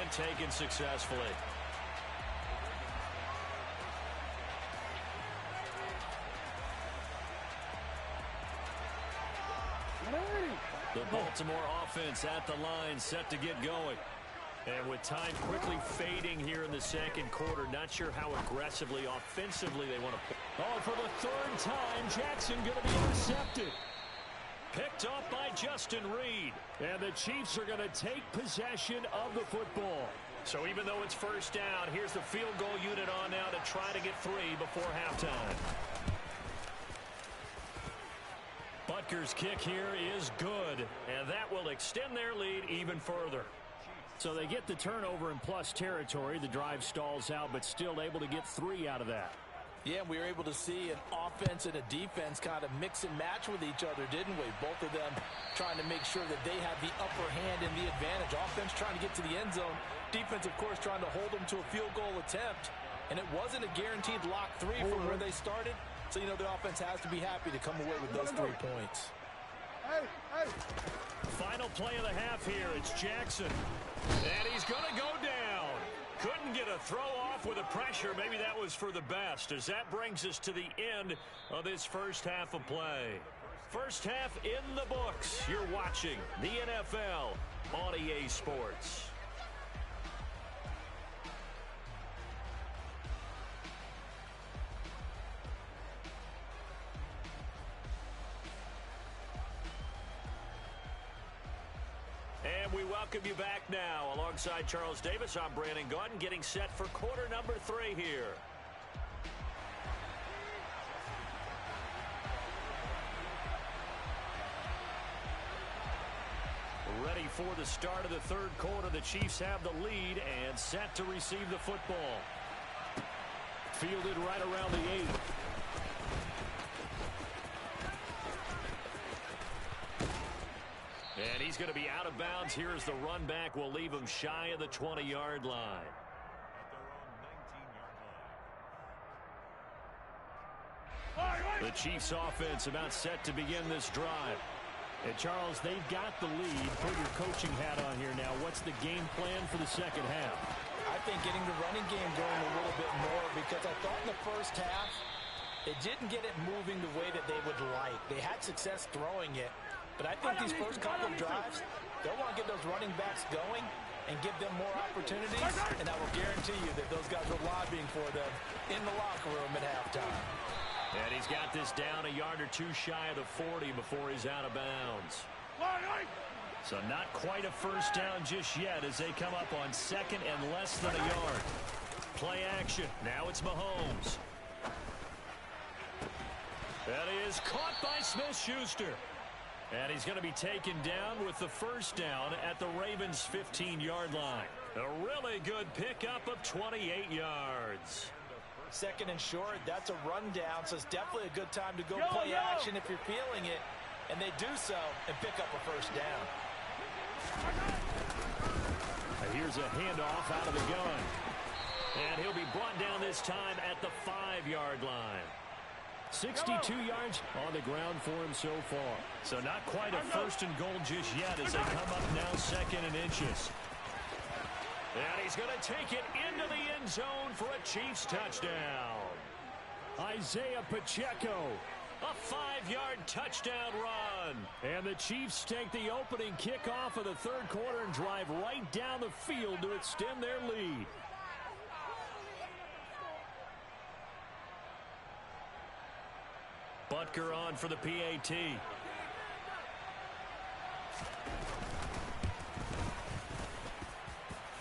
and taken successfully. The Baltimore offense at the line, set to get going. And with time quickly fading here in the second quarter, not sure how aggressively, offensively they want to play. Oh, for the third time, Jackson going to be intercepted. Picked off by Justin Reed. And the Chiefs are going to take possession of the football. So even though it's first down, here's the field goal unit on now to try to get 3 before halftime. Butker's kick here is good, and that will extend their lead even further. So they get the turnover in plus territory. The drive stalls out, but still able to get 3 out of that. Yeah, we were able to see an offense and a defense kind of mix and match with each other, didn't we? Both of them trying to make sure that they have the upper hand and the advantage. Offense trying to get to the end zone. Defense, of course, trying to hold them to a field goal attempt. And it wasn't a guaranteed lock 3 from where they started. So, you know, the offense has to be happy to come away with those 3 points. Final play of the half here. It's Jackson. And he's going to go down. Couldn't get a throw off with the pressure. Maybe that was for the best, as that brings us to the end of this first half of play. First half in the books. You're watching the NFL on EA Sports. And we welcome you back now. Alongside Charles Davis, I'm Brandon Gaudin, getting set for quarter number 3 here. Ready for the start of the third quarter. The Chiefs have the lead and set to receive the football. Fielded right around the 8. And he's going to be out of bounds. Here's the run back. Will leave him shy of the 20-yard line. The Chiefs offense about set to begin this drive. And Charles, they've got the lead. Put your coaching hat on here now. What's the game plan for the second half? I think getting the running game going a little bit more, because I thought in the first half it didn't get it moving the way that they would like. They had success throwing it. But I think these first couple of drives, they'll want to get those running backs going and give them more opportunities, and I will guarantee you that those guys were lobbying for them in the locker room at halftime. And he's got this down a yard or 2 shy of the 40 before he's out of bounds. So not quite a first down just yet as they come up on second and less than a yard. Play action. Now it's Mahomes. That is caught by Smith-Schuster. And he's going to be taken down with the first down at the Ravens' 15-yard line. A really good pickup of 28 yards. Second and short, that's a rundown, so it's definitely a good time to go play action if you're feeling it. And they do so and pick up a first down. Here's a handoff out of the gun. And he'll be brought down this time at the 5-yard line. 62 yards on the ground for him so far. So not quite a first and goal just yet as they come up now second and inches. And he's going to take it into the end zone for a Chiefs touchdown. Isaiah Pacheco. A 5-yard touchdown run. And the Chiefs take the opening kickoff of the third quarter and drive right down the field to extend their lead. Butker on for the PAT.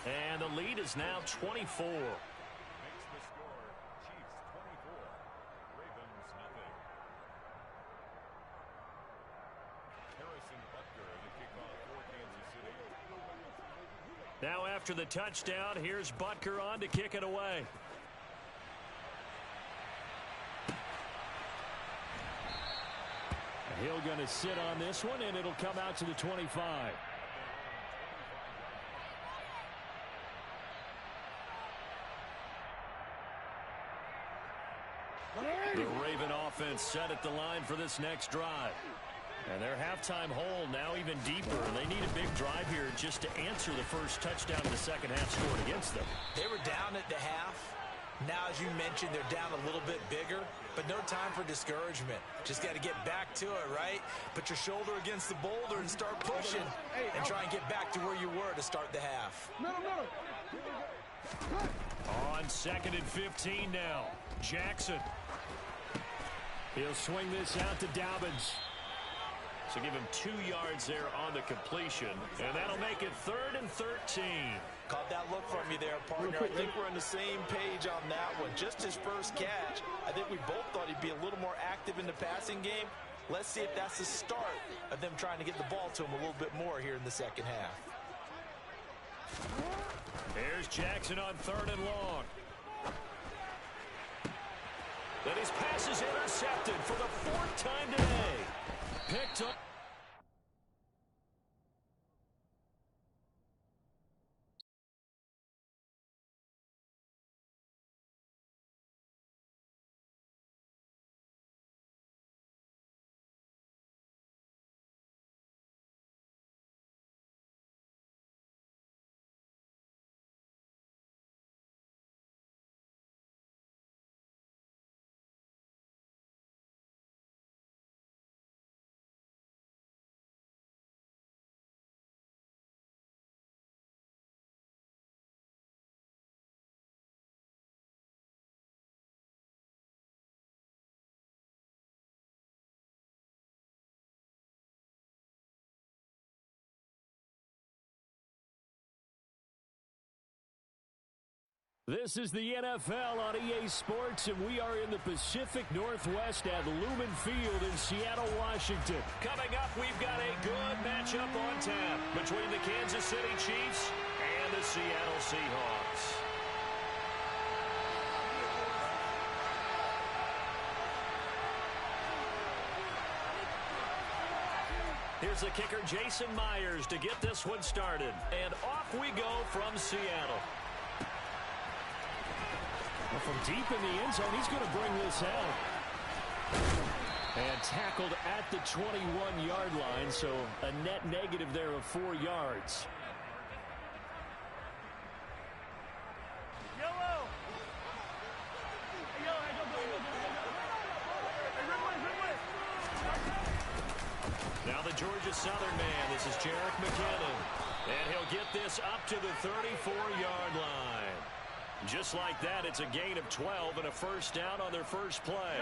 And the lead is now 24. Now after the touchdown, here's Butker on to kick it away. Hill going to sit on this one, and it'll come out to the 25. The Raven offense set at the line for this next drive. And their halftime hole now even deeper. They need a big drive here just to answer the first touchdown in the second half scored against them. They were down at the half. Now, as you mentioned, they're down a little bit bigger. but no time for discouragement. Just got to get back to it, right? Put your shoulder against the boulder and start pushing and try and get back to where you were to start the half. On 2nd and 15 now. Jackson. He'll swing this out to Dobbins. So give him 2 yards there on the completion, and that'll make it 3rd and 13. Caught that look from you there, partner. I think we're on the same page on that one. Just his first catch. I think we both thought he'd be a little more active in the passing game. Let's see if that's the start of them trying to get the ball to him a little bit more here in the second half. Here's Jackson on 3rd and long. Then his pass is intercepted for the 4th time today. Picked up. This is the NFL on EA Sports, and we are in the Pacific Northwest at Lumen Field in Seattle, Washington. Coming up, we've got a good matchup on tap between the Kansas City Chiefs and the Seattle Seahawks. Here's the kicker, Jason Myers, to get this one started. And off we go from Seattle. Well, from deep in the end zone, he's going to bring this out. And tackled at the 21-yard line, so a net negative there of 4 yards. Now the Georgia Southern man, this is Jerick McKinnon. And he'll get this up to the 34-yard line. Just like that, it's a gain of 12 and a first down on their first play.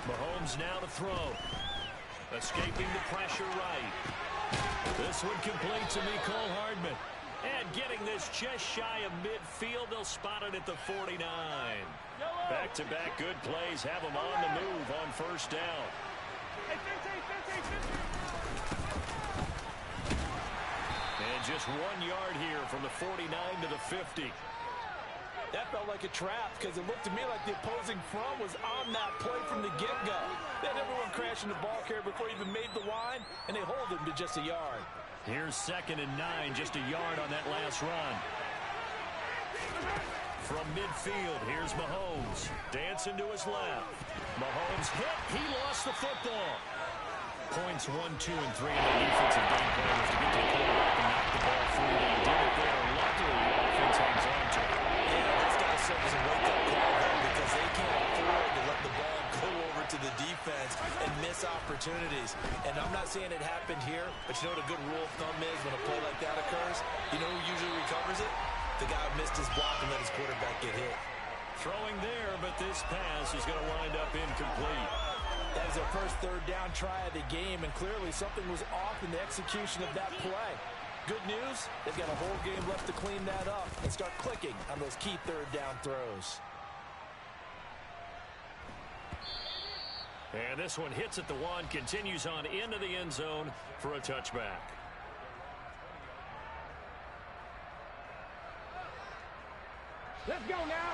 Mahomes now to throw. Escaping the pressure right. This one complete to Mecole Hardman. And getting this just shy of midfield, they'll spot it at the 49. Back-to-back good plays have them on the move on first down. And just 1 yard here from the 49 to the 50. That felt like a trap because it looked to me like the opposing front was on that play from the get-go. They had everyone crashing the ball carrier before he even made the line, and they hold him to just a yard. Here's 2nd and 9, just a yard on that last run. From midfield, here's Mahomes. Dancing to his left. Mahomes hit. He lost the football. Points 1, 2, and 3 in the defensive game plan was to get to the quarterback and knock the ball free. They did it there. Luckily, the offense hangs on to it. Yeah, that's got to serve as a wake-up call there because they can't afford to let the ball go over to the defense and miss opportunities. And I'm not saying it happened here, but you know what a good rule of thumb is when a play like that occurs? You know who usually recovers it? The guy who missed his block and let his quarterback get hit. Throwing there, but this pass is going to wind up incomplete. That was their first third down try of the game, and clearly something was off in the execution of that play. Good news, they've got a whole game left to clean that up and start clicking on those key third down throws. And this one hits at the 1, continues on into the end zone for a touchback. Let's go now.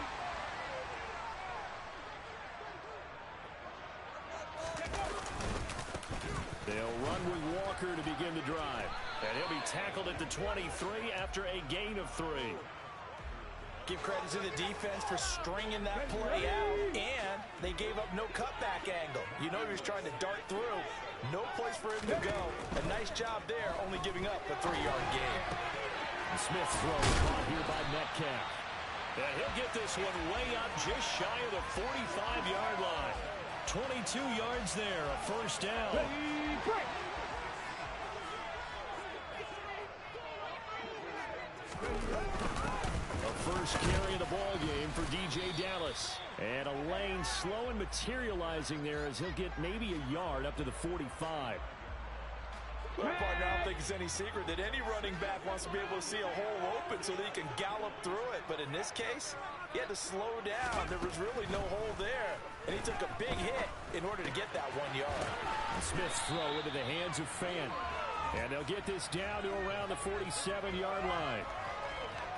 They'll run with Walker to begin the drive. And he'll be tackled at the 23 after a gain of 3. Give credit to the defense for stringing that play out, and they gave up no cutback angle. You know he was trying to dart through. No place for him to go. A nice job there, only giving up a 3-yard gain. Smith throws caught here by Metcalf. And he'll get this one way up just shy of the 45-yard line. 22 yards there, a first down. A first carry of the ball game for DJ Dallas. And a lane slow and materializing there as he'll get maybe a yard up to the 45. Well, partner, I don't think it's any secret that any running back wants to be able to see a hole open so that he can gallop through it. But in this case, he had to slow down. There was really no hole there. And he took a big hit in order to get that 1 yard. Smith's throw into the hands of Fan. And they'll get this down to around the 47-yard line.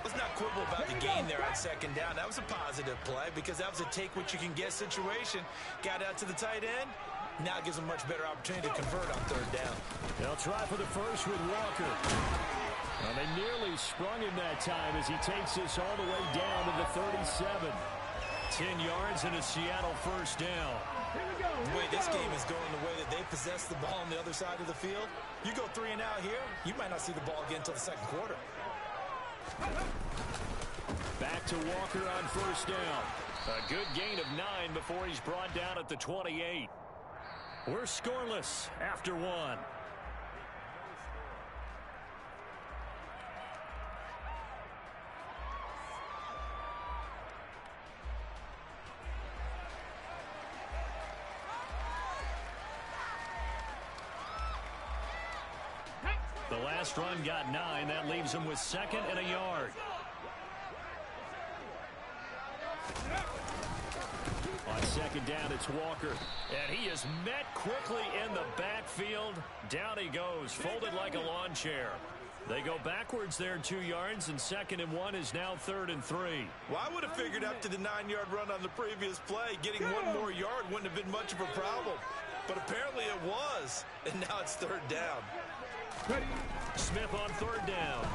Let's not quibble about the gain there on second down. That was a positive play because that was a take-what-you-can-get situation. Got out to the tight end. Now gives them much better opportunity to convert on third down. They'll try for the first with Walker. And they nearly sprung him that time as he takes this all the way down to the 37. 10 yards and a Seattle first down. The way this game is going, the way that they possess the ball on the other side of the field, you go 3 and out here, you might not see the ball again until the second quarter. Back to Walker on first down. A good gain of 9 before he's brought down at the 28. We're scoreless after 1. The last run got 9. That leaves him with second and a yard. On second down, it's Walker. And he is met quickly in the backfield. Down he goes, folded like a lawn chair. They go backwards there 2 yards, and second and 1 is now 3rd and 3. Well, I would have figured after the 9-yard run on the previous play, getting 1 more yard wouldn't have been much of a problem. But apparently it was, and now it's 3rd down. Smith on 3rd down.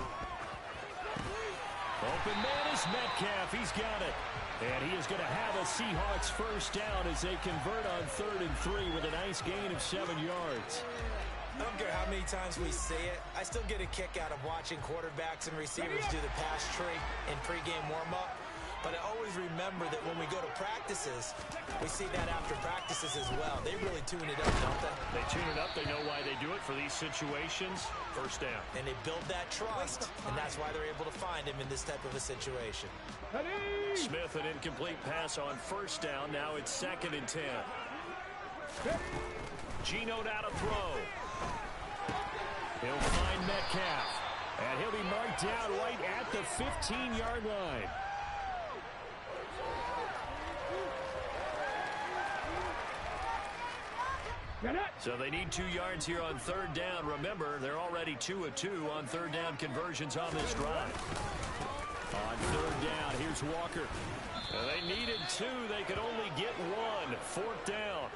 Open man is Metcalf. He's got it. And he is going to have a Seahawks first down as they convert on 3rd and 3 with a nice gain of 7 yards. I don't care how many times we say it, I still get a kick out of watching quarterbacks and receivers do the pass tree in pregame warm-up. But I always remember that when we go to practices, we see that after practices as well. They really tune it up, don't they? They tune it up. They know why they do it for these situations. First down. And they build that trust, and that's why they're able to find him in this type of a situation. Smith, an incomplete pass on first down. Now it's 2nd and 10. Geno now to throw. He'll find Metcalf. And he'll be marked down right at the 15-yard line. So they need 2 yards here on 3rd down. Remember, they're already 2 of 2 on 3rd down conversions on this drive. On 3rd down, here's Walker. They needed 2. They could only get 1. 4th down.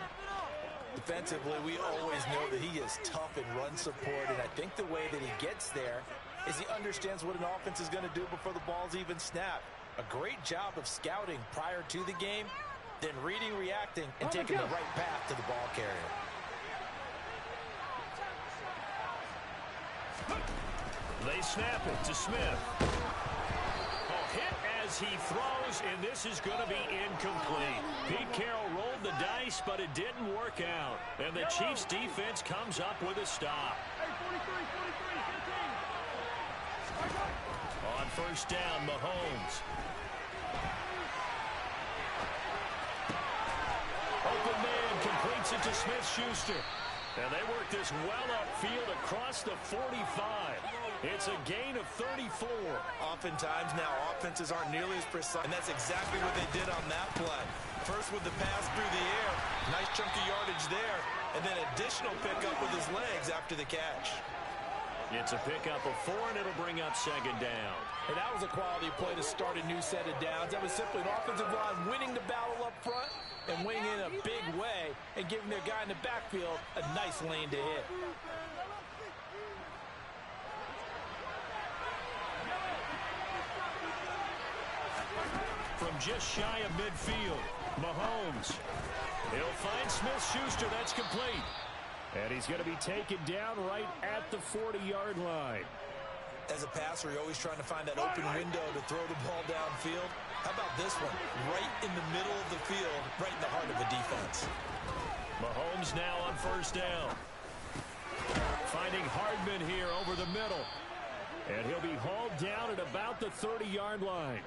Defensively, we always know that he is tough in run support, and I think the way that he gets there is he understands what an offense is going to do before the ball's even snapped. A great job of scouting prior to the game, then reading, reacting, and taking the right path to the ball carrier. They snap it to Smith. Hit as he throws, and this is going to be incomplete. Pete Carroll rolled the dice, but it didn't work out. And the Chiefs' defense comes up with a stop. On first down, Mahomes. Open man completes it to Smith-Schuster. And they work this well upfield across the 45. It's a gain of 34. Oftentimes now offenses aren't nearly as precise, and that's exactly what they did on that play. First with the pass through the air, nice chunk of yardage there, and then additional pickup with his legs after the catch. It's a pickup of 4, and it'll bring up 2nd down. And that was a quality play to start a new set of downs. That was simply an offensive line winning the battle up front and winning in a big way and giving their guy in the backfield a nice lane to hit. From just shy of midfield, Mahomes. He'll find Smith-Schuster. That's complete. And he's going to be taken down right at the 40-yard line. As a passer, you're always trying to find that open window to throw the ball downfield. How about this one? Right in the middle of the field, right in the heart of a defense. Mahomes now on first down. Finding Hardman here over the middle. And he'll be hauled down at about the 30-yard line.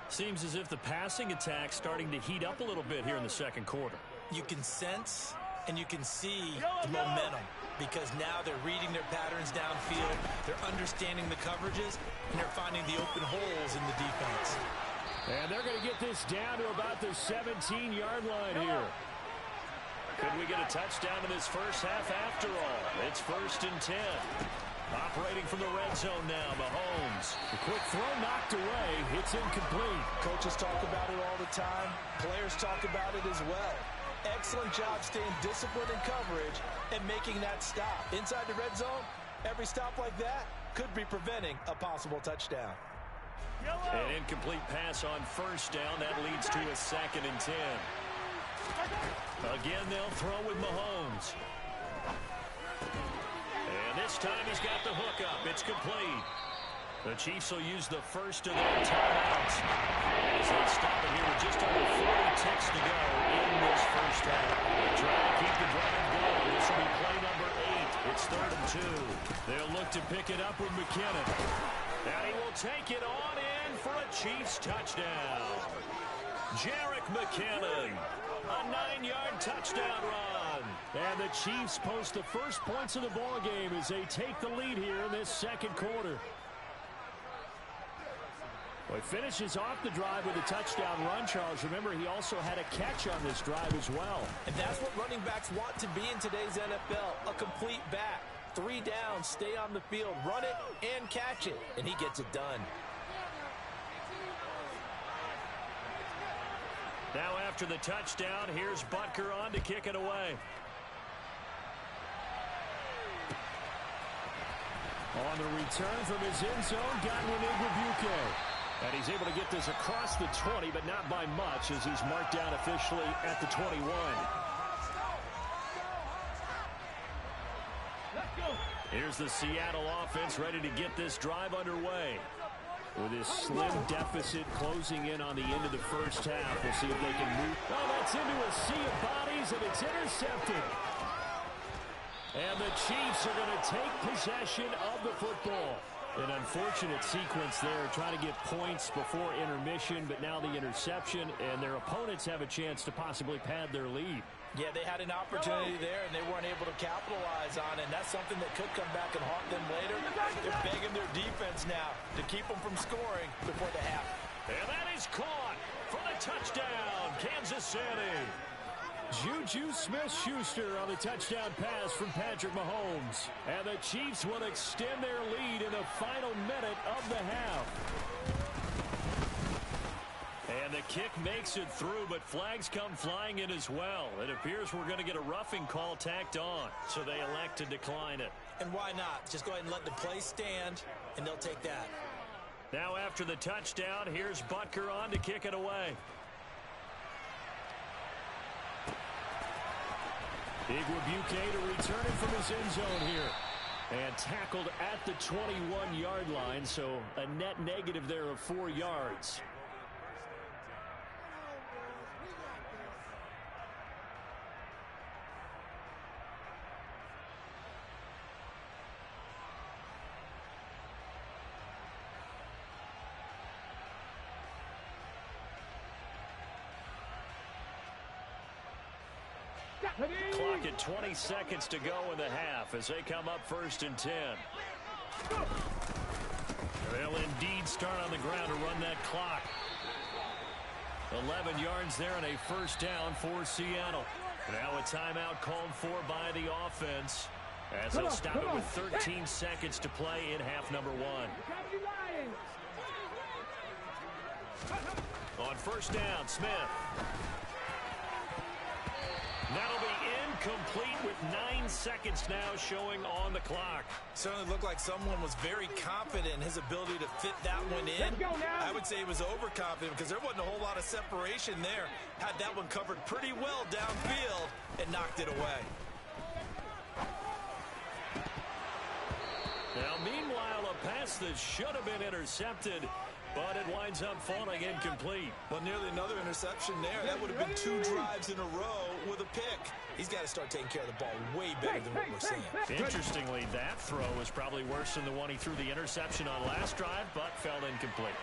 Seems as if the passing attack's starting to heat up a little bit here in the second quarter. You can sense and you can see the momentum because now they're reading their patterns downfield, they're understanding the coverages, and they're finding the open holes in the defense. And they're going to get this down to about the 17-yard line here. Could we get a touchdown in this first half after all? It's 1st and 10. Operating from the red zone now, Mahomes. The quick throw knocked away. It's incomplete. Coaches talk about it all the time. Players talk about it as well. Excellent job staying disciplined in coverage and making that stop. Inside the red zone, every stop like that could be preventing a possible touchdown. An incomplete pass on first down. That leads to a 2nd and 10. Again, they'll throw with Mahomes. And this time he's got the hook up. It's complete. The Chiefs will use the first of their timeouts as they stop it here with just under 40 ticks to go in this first half. Trying to keep the drive going. This will be play number 8. It's 3rd and 2. They'll look to pick it up with McKinnon. And he will take it on in for a Chiefs touchdown. Jerick McKinnon. A 9-yard touchdown run. And the Chiefs post the first points of the ball game as they take the lead here in this second quarter. Well, he finishes off the drive with a touchdown run, Charles. Remember, he also had a catch on this drive as well. And that's what running backs want to be in today's NFL, a complete back. 3 downs, stay on the field, run it, and catch it. And he gets it done. Now after the touchdown, here's Butker on to kick it away. On the return from his end zone, Godwin Igwebuike. And he's able to get this across the 20, but not by much as he's marked down officially at the 21. Here's the Seattle offense ready to get this drive underway. With his slim deficit closing in on the end of the first half, we'll see if they can move. Oh, that's into a sea of bodies, and it's intercepted. And the Chiefs are going to take possession of the football. An unfortunate sequence there, trying to get points before intermission, but now the interception, and their opponents have a chance to possibly pad their lead. Yeah, they had an opportunity there, and they weren't able to capitalize on it, and that's something that could come back and haunt them later. They're begging their defense now to keep them from scoring before the half. And that is caught for the touchdown, Kansas City. Juju Smith-Schuster on the touchdown pass from Patrick Mahomes. And the Chiefs will extend their lead in the final minute of the half. And the kick makes it through, but flags come flying in as well. It appears we're going to get a roughing call tacked on, so they elect to decline it. And why not? Just go ahead and let the play stand, and they'll take that. Now after the touchdown, here's Butker on to kick it away. Igwebuike to return it from his end zone here. And tackled at the 21-yard line, so a net negative there of 4 yards. Clock at 20 seconds to go in the half as they come up 1st and 10. They'll indeed start on the ground to run that clock. 11 yards there and a first down for Seattle. Now a timeout called for by the offense as they'll stop it with 13 seconds to play in half number 1. On first down, Smith. That'll be incomplete with 9 seconds now showing on the clock. Certainly looked like someone was very confident in his ability to fit that one in. I would say he was overconfident because there wasn't a whole lot of separation there. Had that one covered pretty well downfield and knocked it away. Now, meanwhile, a pass pass that should have been intercepted, but it winds up falling incomplete. Well, nearly another interception there. That would have been 2 drives in a row with a pick. He's got to start taking care of the ball way better than what we're seeing. Interestingly, that throw was probably worse than the one he threw the interception on last drive, but fell incomplete.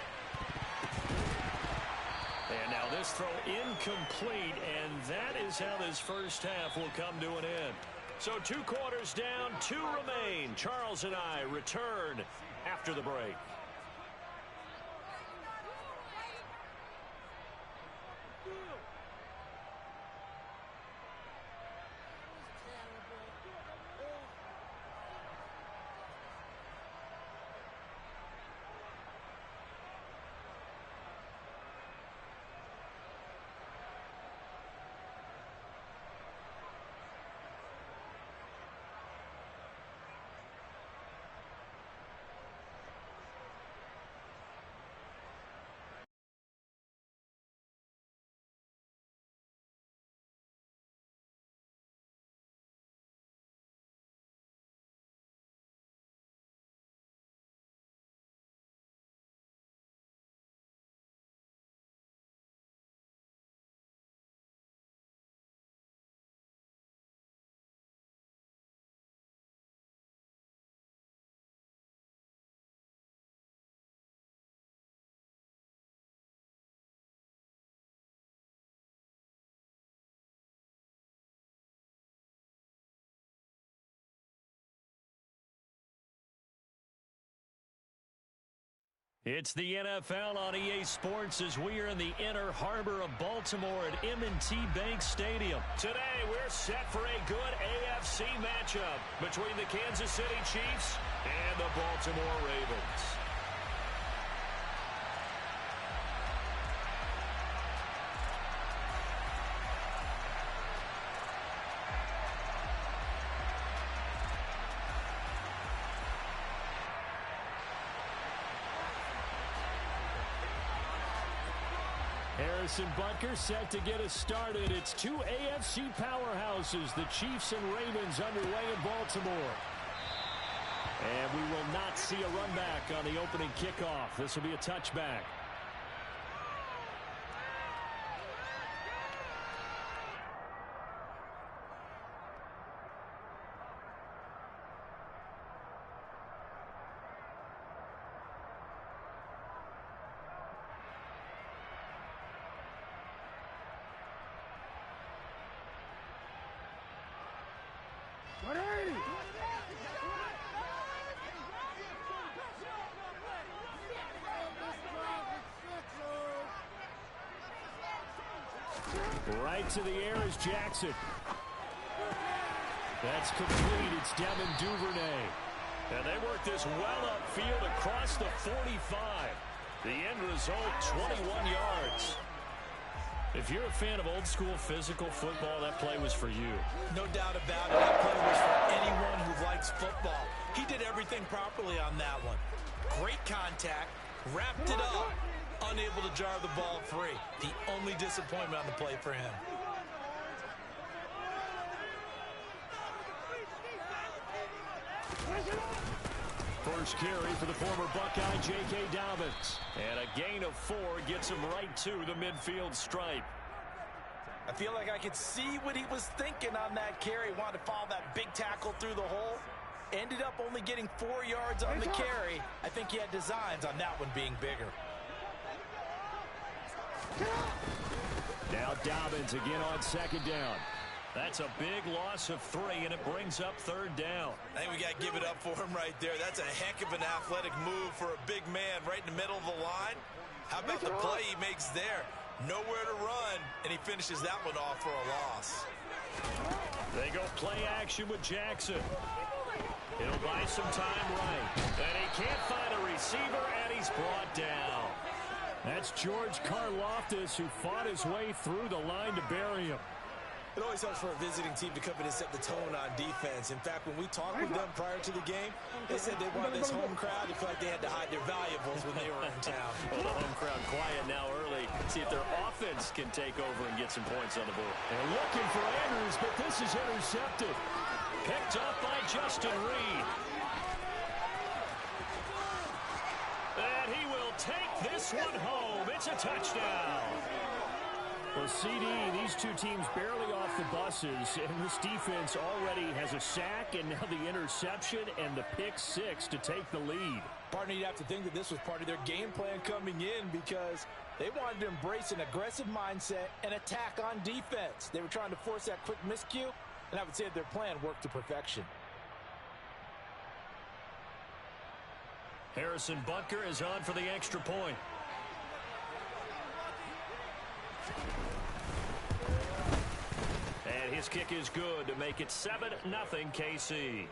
And now this throw incomplete, and that is how this first half will come to an end. So 2 quarters down, 2 remain. Charles and I return after the break. It's the NFL on EA Sports as we are in the inner harbor of Baltimore at M&T Bank Stadium. Today, we're set for a good AFC matchup between the Kansas City Chiefs and the Baltimore Ravens. Harrison Butker set to get us started. It's 2 AFC powerhouses, the Chiefs and Ravens, underway in Baltimore. And we will not see a run back on the opening kickoff. This will be a touchback. Right to the air is Jackson. That's complete. It's Devin Duvernay. And they work this well upfield across the 45. The end result, 21 yards. If you're a fan of old-school physical football, that play was for you. No doubt about it. That play was for anyone who likes football. He did everything properly on that one. Great contact, wrapped it up, unable to jar the ball free. The only disappointment on the play for him. First carry for the former Buckeye, J.K. Dobbins. And a gain of 4 gets him right to the midfield stripe. I feel like I could see what he was thinking on that carry. Wanted to follow that big tackle through the hole. Ended up only getting 4 yards on the carry. I think he had designs on that one being bigger. Now Dobbins again on second down. That's a big loss of 3, and it brings up third down. I think we got to give it up for him right there. That's a heck of an athletic move for a big man right in the middle of the line. How about the play he makes there? Nowhere to run, and he finishes that one off for a loss. They go play action with Jackson. He'll buy some time right. And he can't find a receiver, and he's brought down. That's George Karlaftis, who fought his way through the line to bury him. It always helps for a visiting team to come in and set the tone on defense. In fact, when we talked with them prior to the game, they said they wanted this home crowd to feel like they had to hide their valuables when they were in town. Well, the home crowd quiet now early. See if their offense can take over and get some points on the board. They're looking for Andrews, but this is intercepted. Picked up by Justin Reed. this one home. It's a touchdown. Well, CD, these two teams barely off the buses, and this defense already has a sack and now the interception and the pick six to take the lead. Partner, you'd have to think that this was part of their game plan coming in because they wanted to embrace an aggressive mindset and attack on defense. They were trying to force that quick miscue, and I would say that their plan worked to perfection. Harrison Butker is on for the extra point. And his kick is good to make it 7-0 KC.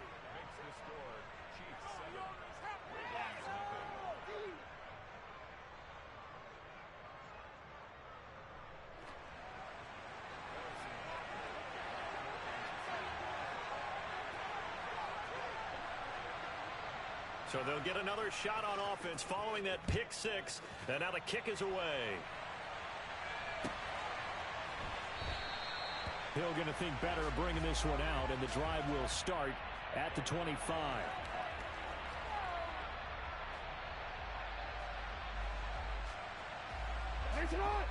So they'll get another shot on offense following that pick six. And now the kick is away. Hill going to think better of bringing this one out, and the drive will start at the 25.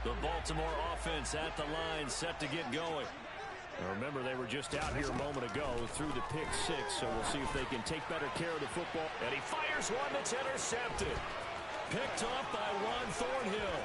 The Baltimore offense at the line, set to get going. Now remember, they were just out here a moment ago through the pick six, so we'll see if they can take better care of the football. And he fires one that's intercepted. Picked off by Juan Thornhill.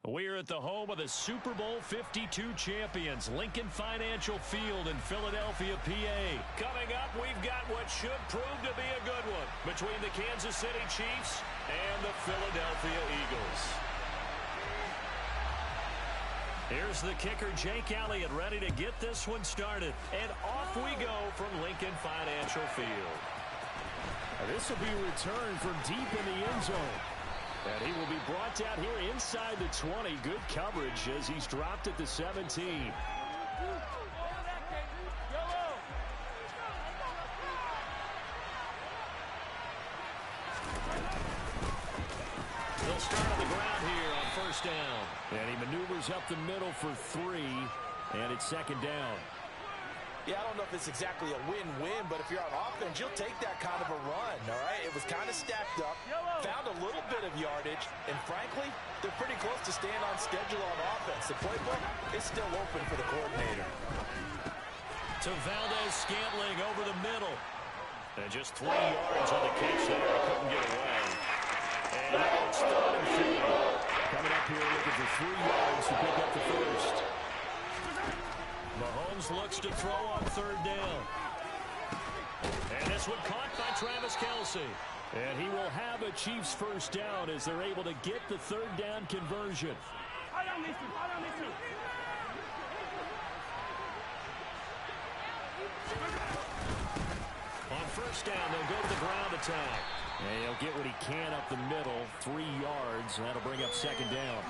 We're at the home of the Super Bowl 52 champions, Lincoln Financial Field in Philadelphia, PA. Coming up, we've got what should prove to be a good one between the Kansas City Chiefs and the Philadelphia Eagles. Here's the kicker, Jake Elliott, ready to get this one started. And off we go from Lincoln Financial Field. This will be returned from deep in the end zone. And he will be brought down here inside the 20. Good coverage as he's dropped at the 17. They'll start on the ground here on first down. And he maneuvers up the middle for 3. And it's second down. Yeah, I don't know if it's exactly a win-win, but if you're on offense, you'll take that kind of a run, all right? It was kind of stacked up, found a little bit of yardage, and frankly, they're pretty close to staying on schedule on offense. The playbook is still open for the coordinator. To Valdez-Scantling over the middle. And just 3 yards on the catch there. Couldn't get away. And now it's 3rd and 50. Coming up here looking for 3 yards to pick up the first. Mahomes looks to throw on 3rd down. And this one caught by Travis Kelce. And he will have a Chiefs first down as they're able to get the 3rd down conversion. first down. They'll go to the ground attack. And he'll get what he can up the middle, 3 yards. That'll bring up second down.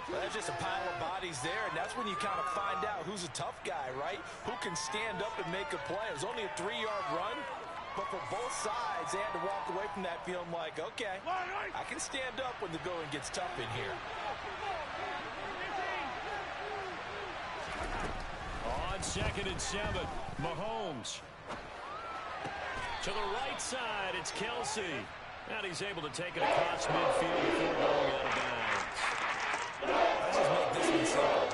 Well, that's just a pile of bodies there, and that's when you kind of find out who's a tough guy, right? Who can stand up and make a play. It was only a 3-yard run, but for both sides, they had to walk away from that feeling like, okay, I can stand up when the going gets tough in here. On 2nd and 7, Mahomes. To the right side, it's Kelsey. And he's able to take it across midfield before going out of bounds. Let's just make this one simple.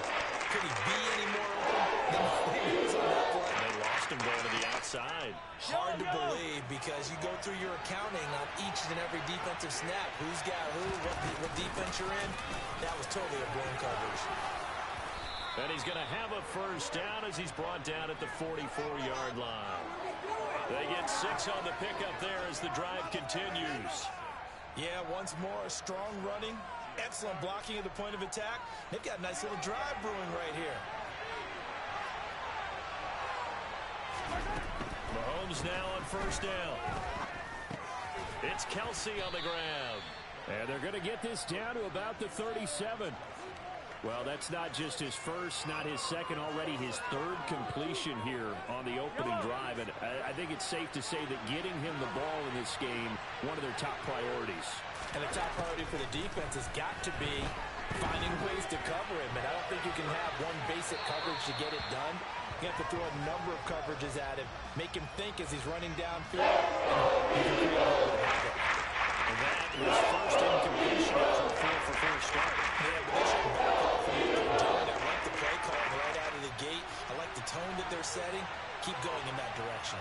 Could he be any more open than he was on that play? They lost him going to the outside. Hard to believe because you go through your accounting on each and every defensive snap. Who's got who, what defense you're in. That was totally a blown coverage. And he's going to have a first down as he's brought down at the 44-yard line. They get 6 on the pickup there as the drive continues. Yeah, once more, strong running, excellent blocking at the point of attack. They've got a nice little drive brewing right here. Mahomes now on first down. It's Kelsey on the ground. And they're going to get this down to about the 37. Well, that's not just his first, not his second, already his 3rd completion here on the opening drive. And I think it's safe to say that getting him the ball in this game, one of their top priorities. And the top priority for the defense has got to be finding ways to cover him. And I don't think you can have one basic coverage to get it done. You have to throw a number of coverages at him, make him think as he's running downfield, and you can create a hole with it. And that was first incompletion after a 4-for-4 start. Yeah, but they should back off from what they're doing. I like the play calling right out of the gate. I like the tone that they're setting. Keep going in that direction.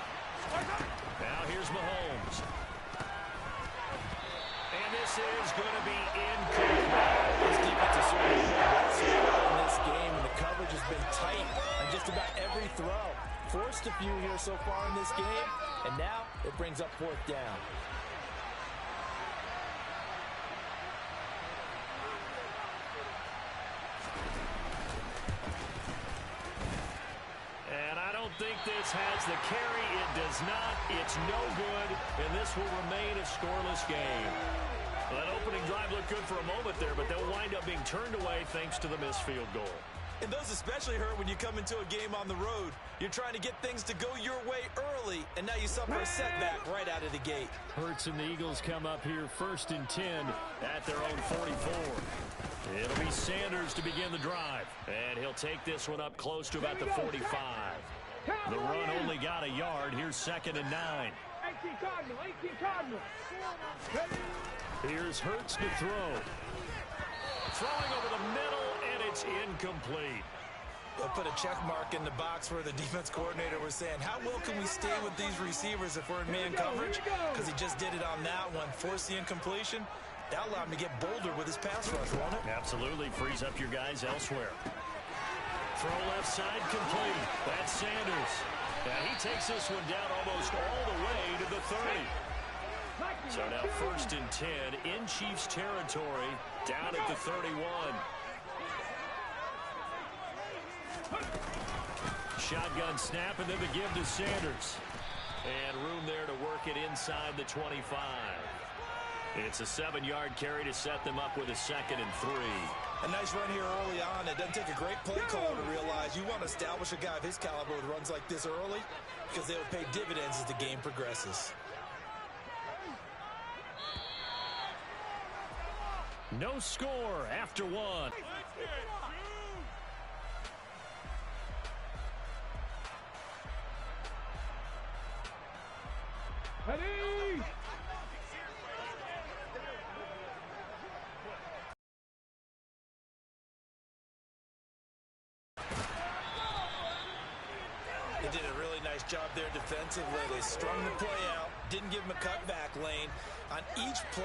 Now here's Mahomes. And this is going to be incomplete. This defense is certainly well so far in this game, and the coverage has been tight on just about every throw. Forced a few here so far in this game, and now it brings up 4th down. I think this has the carry. It does not. It's no good, and this will remain a scoreless game. Well, that opening drive looked good for a moment there, but they'll wind up being turned away thanks to the missed field goal. And those especially hurt when you come into a game on the road. You're trying to get things to go your way early, and now you suffer a setback right out of the gate. Hurts and the Eagles come up here 1st and 10 at their own 44. It'll be Sanders to begin the drive, and he'll take this one up close to about the 45. The run only got a yard. Here's 2nd and 9. 18 Cardinal, 18 Cardinal. Here's Hurts to throw. Throwing over the middle, and it's incomplete. They'll put a check mark in the box where the defense coordinator was saying, how well can we stay with these receivers if we're in man coverage? Because he just did it on that one. Force the incompletion. That'll allow him to get bolder with his pass rush, won't it? Absolutely. Frees up your guys elsewhere. Throw left side complete. That's Sanders. And he takes this one down almost all the way to the 30. So now 1st and 10 in Chiefs territory, down at the 31. Shotgun snap, and then the give to Sanders. And room there to work it inside the 25. It's a 7-yard carry to set them up with a 2nd and 3. A nice run here early on. It doesn't take a great play caller to realize you want to establish a guy of his caliber with runs like this early because they will pay dividends as the game progresses. No score after 1. Ready? They did a really nice job there defensively. They strung the play out, didn't give him a cutback lane. On each play,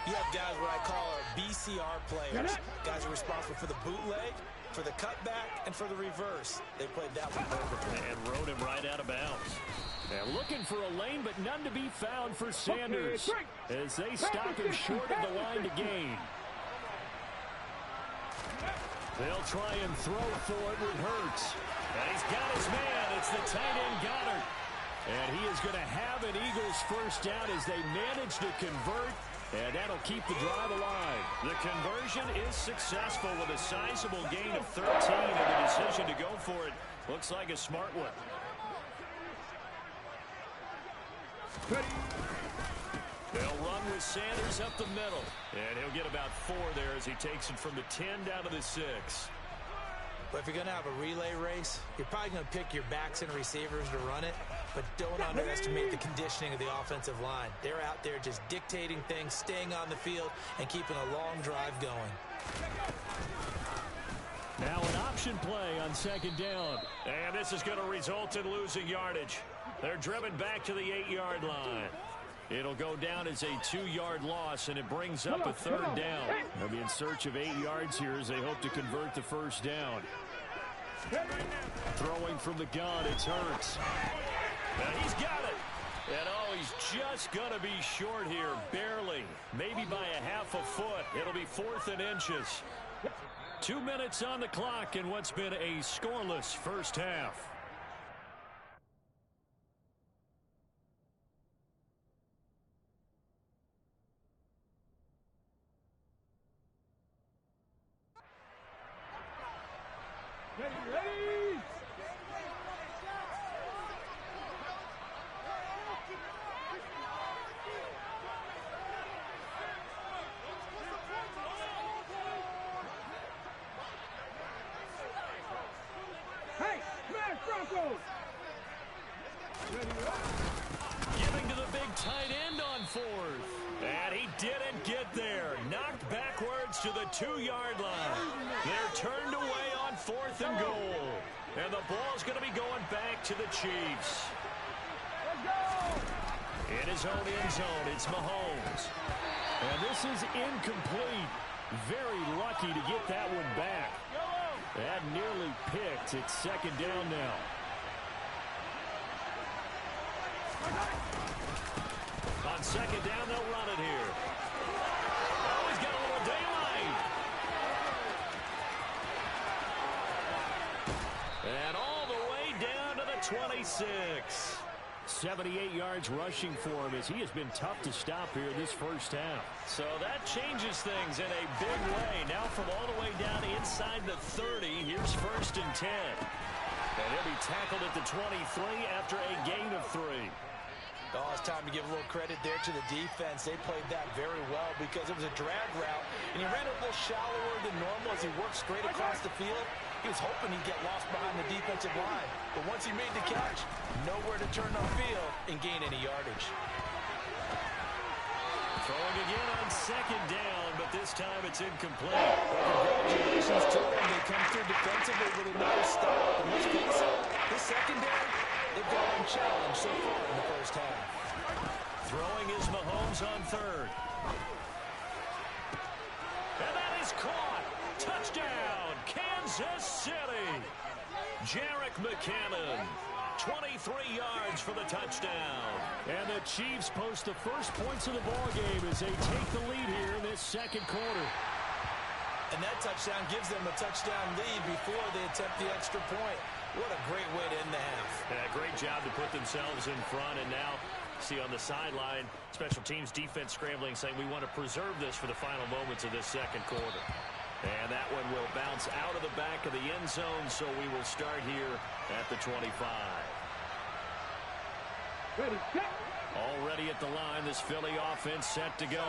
you have guys what I call our BCR players. Guys are responsible for the bootleg, for the cutback, and for the reverse. They played that one perfectly. And rode him right out of bounds. And looking for a lane, but none to be found for Sanders as they stop him short of the line to gain. They'll try and throw for it with Hurts. And he's got his man. It's the tight end Goddard. And he is going to have an Eagles first down as they manage to convert, and that'll keep the drive alive. The conversion is successful with a sizable gain of 13, and the decision to go for it looks like a smart one. They'll run with Sanders up the middle, and he'll get about 4 there as he takes it from the 10 down to the 6. But if you're going to have a relay race, you're probably going to pick your backs and receivers to run it, but don't underestimate the conditioning of the offensive line. They're out there just dictating things, staying on the field, and keeping a long drive going. Now an option play on second down. And this is going to result in losing yardage. They're driven back to the 8-yard line. It'll go down as a 2-yard loss, and it brings up a 3rd down. They'll be in search of 8 yards here as they hope to convert the first down. Throwing from the gun, it's Hurts. Now he's got it. And oh, he's just going to be short here, barely. Maybe by a half a foot. It'll be 4th and inches. 2 minutes on the clock in what's been a scoreless first half. Ready? Hey, Smash Broncos! Giving to the big tight end on 4th. And he didn't get there. Knocked backwards to the 2-yard line. They're turned away on 4th and goal. And the ball's going to be going back to the Chiefs. In his own end zone, it's Mahomes. And this is incomplete. Very lucky to get that one back. That nearly picked. It's second down now. On second down, they'll run it here. Oh, he's got a little daylight. And all the way down to the 26. 78 yards rushing for him as he has been tough to stop here this first half. So that changes things in a big way. Now from all the way down inside the 30, here's 1st and 10. And he'll be tackled at the 23 after a gain of 3. Oh, it's time to give a little credit there to the defense. They played that very well because it was a drag route, and he ran a little shallower than normal as he worked straight across the field. He was hoping he'd get lost behind the defensive line. But once he made the catch, nowhere to turn upfield and gain any yardage. Throwing again on second down, but this time it's incomplete. Congratulations to them. They come through defensively with another stop. And let's face it, this secondary, they've gone unchallenged so far in the first half. Throwing is Mahomes on 3rd. And that is caught. Touchdown, Kansas City. Jerick McKinnon, 23 yards for the touchdown. And the Chiefs post the first points of the ballgame as they take the lead here in this second quarter. And that touchdown gives them a touchdown lead before they attempt the extra point. What a great way to end the half. Yeah, great job to put themselves in front. And now, see on the sideline, special teams defense scrambling, saying we want to preserve this for the final moments of this second quarter. And that one will bounce out of the back of the end zone, so we will start here at the 25. Ready, set. Already at the line, this Philly offense set to go.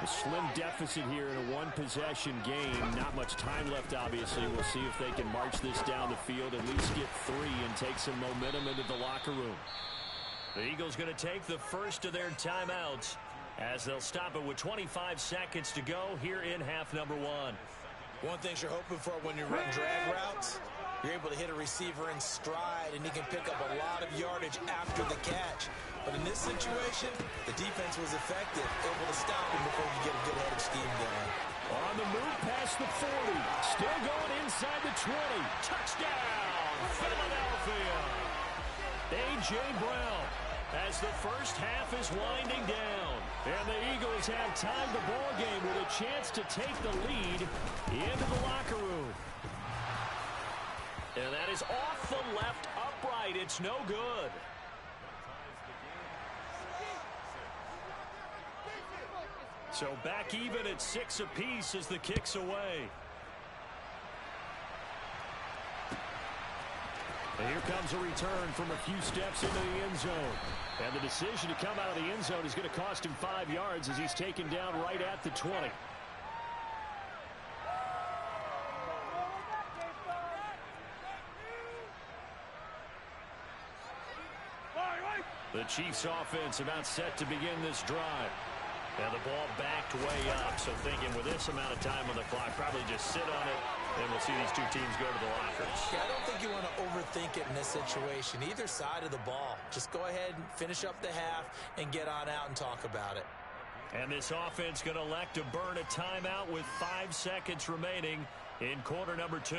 A slim deficit here in a one-possession game. Not much time left, obviously. We'll see if they can march this down the field, at least get 3 and take some momentum into the locker room. The Eagles going to take the first of their timeouts as they'll stop it with 25 seconds to go here in half number 1. One thing you're hoping for when you run drag routes, you're able to hit a receiver in stride, and he can pick up a lot of yardage after the catch. But in this situation, the defense was effective, able to stop him before you get a good head of steam going. On the move past the 40. Still going inside the 20. Touchdown, Philadelphia! A.J. Brown as the first half is winding down. And the Eagles have tied the ball game with a chance to take the lead into the locker room. And that is off the left upright. It's no good. So back even at 6 apiece as the kick's away. And here comes a return from a few steps into the end zone. And the decision to come out of the end zone is going to cost him 5 yards as he's taken down right at the 20. The Chiefs offense about set to begin this drive. And the ball backed way up, so thinking with this amount of time on the clock, probably just sit on it, and we'll see these two teams go to the lockers. Yeah, I don't think you want to overthink it in this situation, either side of the ball. Just go ahead and finish up the half and get on out and talk about it. And this offense going to elect to burn a timeout with 5 seconds remaining in quarter number 2.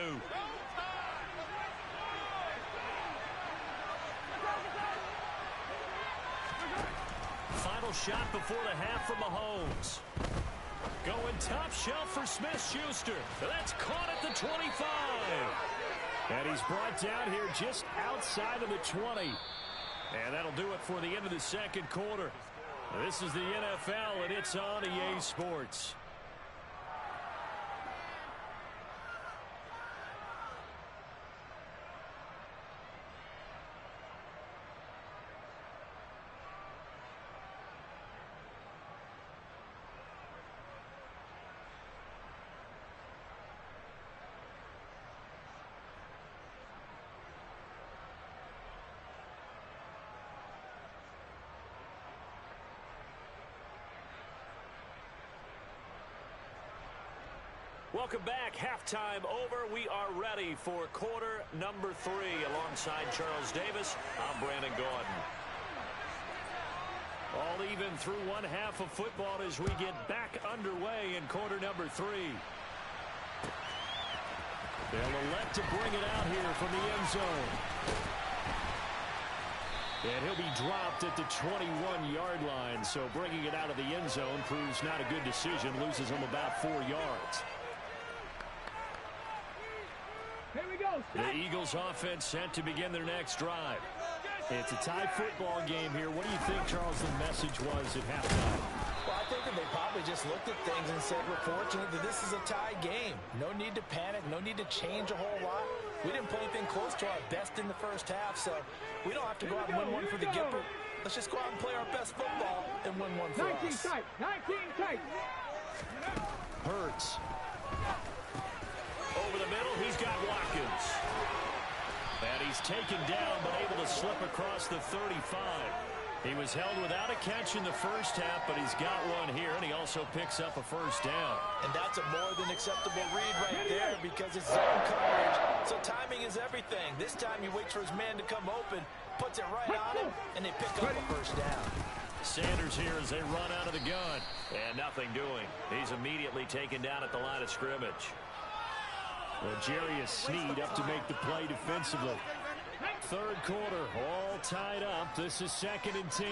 Final shot before the half from Mahomes. Going top shelf for Smith-Schuster. That's caught at the 25. And he's brought down here just outside of the 20. And that'll do it for the end of the second quarter. This is the NFL, and it's on EA Sports. Welcome back. Halftime over. We are ready for quarter number 3. Alongside Charles Davis, I'm Brandon Gordon. All even through one half of football as we get back underway in quarter number 3. They'll elect to bring it out here from the end zone. And he'll be dropped at the 21-yard line, so bringing it out of the end zone proves not a good decision. Loses him about 4 yards. Here we go. The Eagles offense set to begin their next drive. It's a tie football game here. What do you think, Charles, the message was at halftime? Well, I think that they probably just looked at things and said, we're fortunate that this is a tie game. No need to panic. No need to change a whole lot. We didn't play anything close to our best in the first half, so we don't have to go out and win one for the Gipper. Let's just go out and play our best football and win one for 19 us. 19 tight. Hurts. Over the middle, he's got Watkins. And he's taken down, but able to slip across the 35. He was held without a catch in the first half, but he's got one here, and he also picks up a first down. And that's a more than acceptable read right there because it's zone coverage, so timing is everything. This time he waits for his man to come open, puts it right on him, and they pick up a first down. Sanders here as they run out of the gun, and nothing doing. He's immediately taken down at the line of scrimmage. Well, Jarius Sneed up to make the play defensively. Third quarter, all tied up. This is 2nd and 10.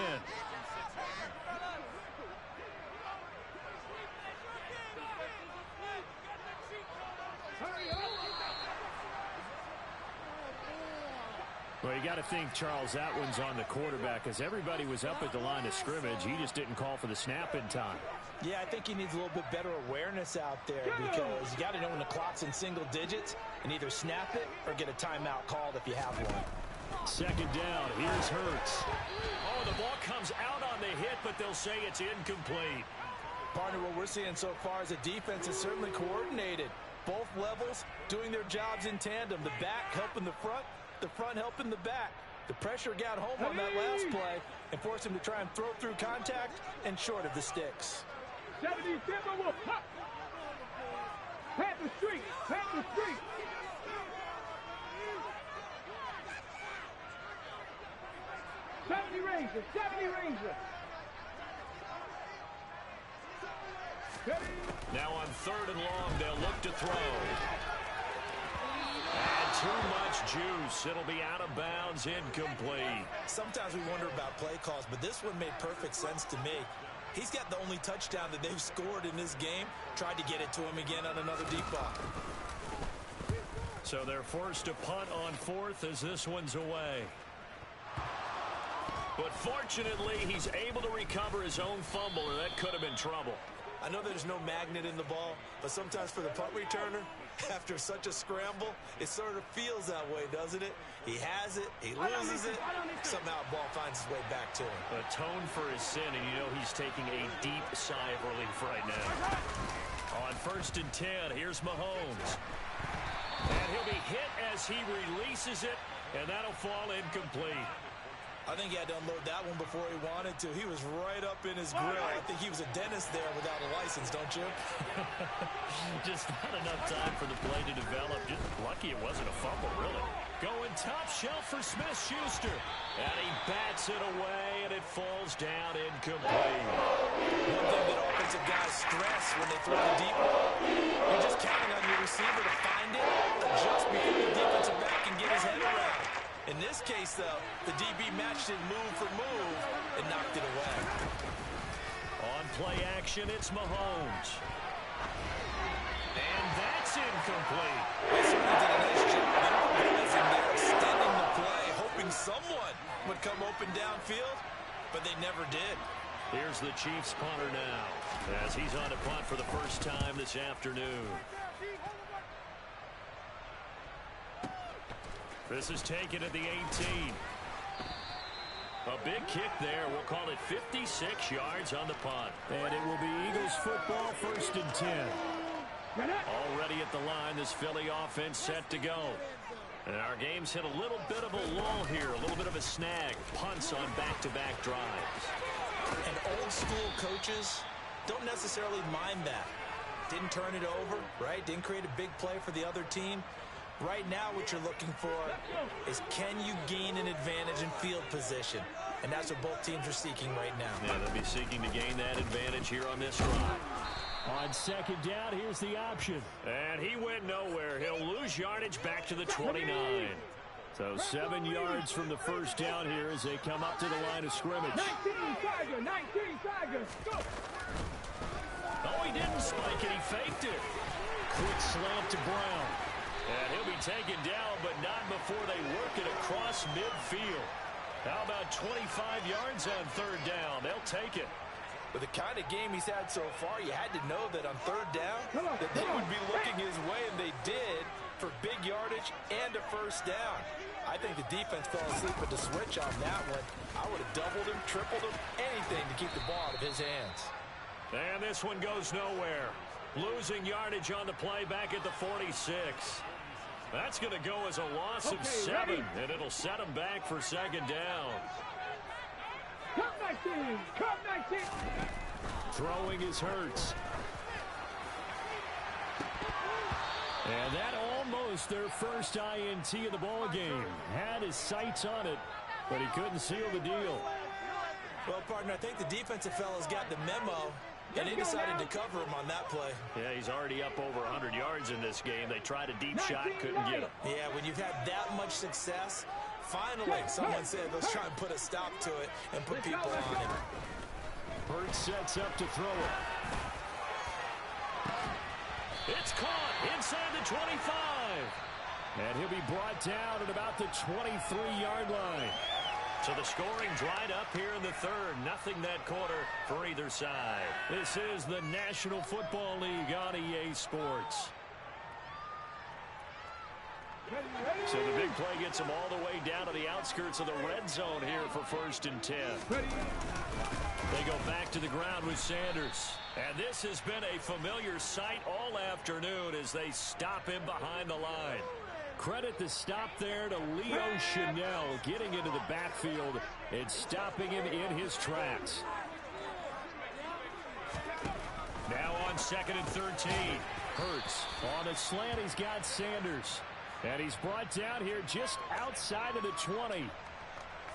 Well, you got to think, Charles, that one's on the quarterback because everybody was up at the line of scrimmage. He just didn't call for the snap in time. Yeah, I think he needs a little bit better awareness out there because you got to know when the clock's in single digits and either snap it or get a timeout called if you have one. 2nd down. Here's Hurts. Oh, the ball comes out on the hit, but they'll say it's incomplete. Partner, what we're seeing so far is a defense is certainly coordinated. Both levels doing their jobs in tandem. The back helping the front helping the back. The pressure got home on that last play and forced him to try and throw through contact and short of the sticks. 77 will pop. Pat the street. Pat the street. Ranger. 70 Ranger. Now on 3rd and long, they'll look to throw. And too much juice. It'll be out of bounds, incomplete. Sometimes we wonder about play calls, but this one made perfect sense to me. He's got the only touchdown that they've scored in this game. Tried to get it to him again on another deep ball. So they're forced to punt on 4th as this one's away. But fortunately, he's able to recover his own fumble, and that could have been trouble. I know there's no magnet in the ball, but sometimes for the punt returner, after such a scramble, it sort of feels that way, doesn't it? He has it, he loses it, somehow the ball finds its way back to him. Atone for his sin, and you know he's taking a deep sigh of relief right now. On 1st and 10, here's Mahomes. And he'll be hit as he releases it, and that'll fall incomplete. I think he had to unload that one before he wanted to. He was right up in his grill. I think he was a dentist there without a license, don't you? Just not enough time for the play to develop. Just lucky it wasn't a fumble, really. Going top shelf for Smith-Schuster. And he bats it away, and it falls down incomplete. One thing that offensive guys stress when they throw the deep ball, you're just counting on your receiver to find it, adjust before the defensive back can get his head around. In this case, though, the DB matched it move for move and knocked it away. On play action, it's Mahomes. And that's incomplete. They certainly did a nice job improvising there, extending the play, hoping someone would come open downfield, but they never did. Here's the Chiefs punter now, as he's on to punt for the first time this afternoon. This is taken at the 18. A big kick there. We'll call it 56 yards on the punt. And it will be Eagles football, 1st and 10. Already at the line, this Philly offense set to go. And our game's hit a little bit of a lull here, a little bit of a snag. Punts on back-to-back drives. And old-school coaches don't necessarily mind that. Didn't turn it over, right? Didn't create a big play for the other team. Right now, what you're looking for is can you gain an advantage in field position? And that's what both teams are seeking right now. Yeah, they'll be seeking to gain that advantage here on this drive. On 2nd down, here's the option. And he went nowhere. He'll lose yardage back to the 29. So 7 yards from the first down here as they come up to the line of scrimmage. 19 Tigers, go! Oh, he didn't spike it. He faked it. Quick slant to Brown. And he'll be taken down, but not before they work it across midfield. How about 25 yards on 3rd down? They'll take it. With the kind of game he's had so far, you had to know that on 3rd down that they would be looking his way, and they did for big yardage and a 1st down. I think the defense fell asleep at the switch on that one. I would have doubled him, tripled him, anything to keep the ball out of his hands. And this one goes nowhere. Losing yardage on the play back at the 46. That's going to go as a loss of 7, and it'll set them back for 2nd down. Come 19! Come 19! Throwing is Hurts. And that almost their first INT of the ball game. Had his sights on it, but he couldn't seal the deal. Well, partner, I think the defensive fellas got the memo, and they decided to cover him on that play. Yeah, he's already up over 100 yards in this game. They tried a deep shot, couldn't get him. Yeah, when you've had that much success, finally someone said, let's try and put a stop to it and put people on him. Hurts sets up to throw it. It's caught inside the 25. And he'll be brought down at about the 23-yard line. So the scoring dried up here in the 3rd. Nothing that quarter for either side. This is the National Football League on EA Sports. So the big play gets them all the way down to the outskirts of the red zone here for 1st and 10. They go back to the ground with Sanders. And this has been a familiar sight all afternoon as they stop him behind the line. Credit the stop there to Leo Chanel getting into the backfield and stopping him in his tracks. Now on 2nd and 13. Hurts on a slant. He's got Sanders. And he's brought down here just outside of the 20.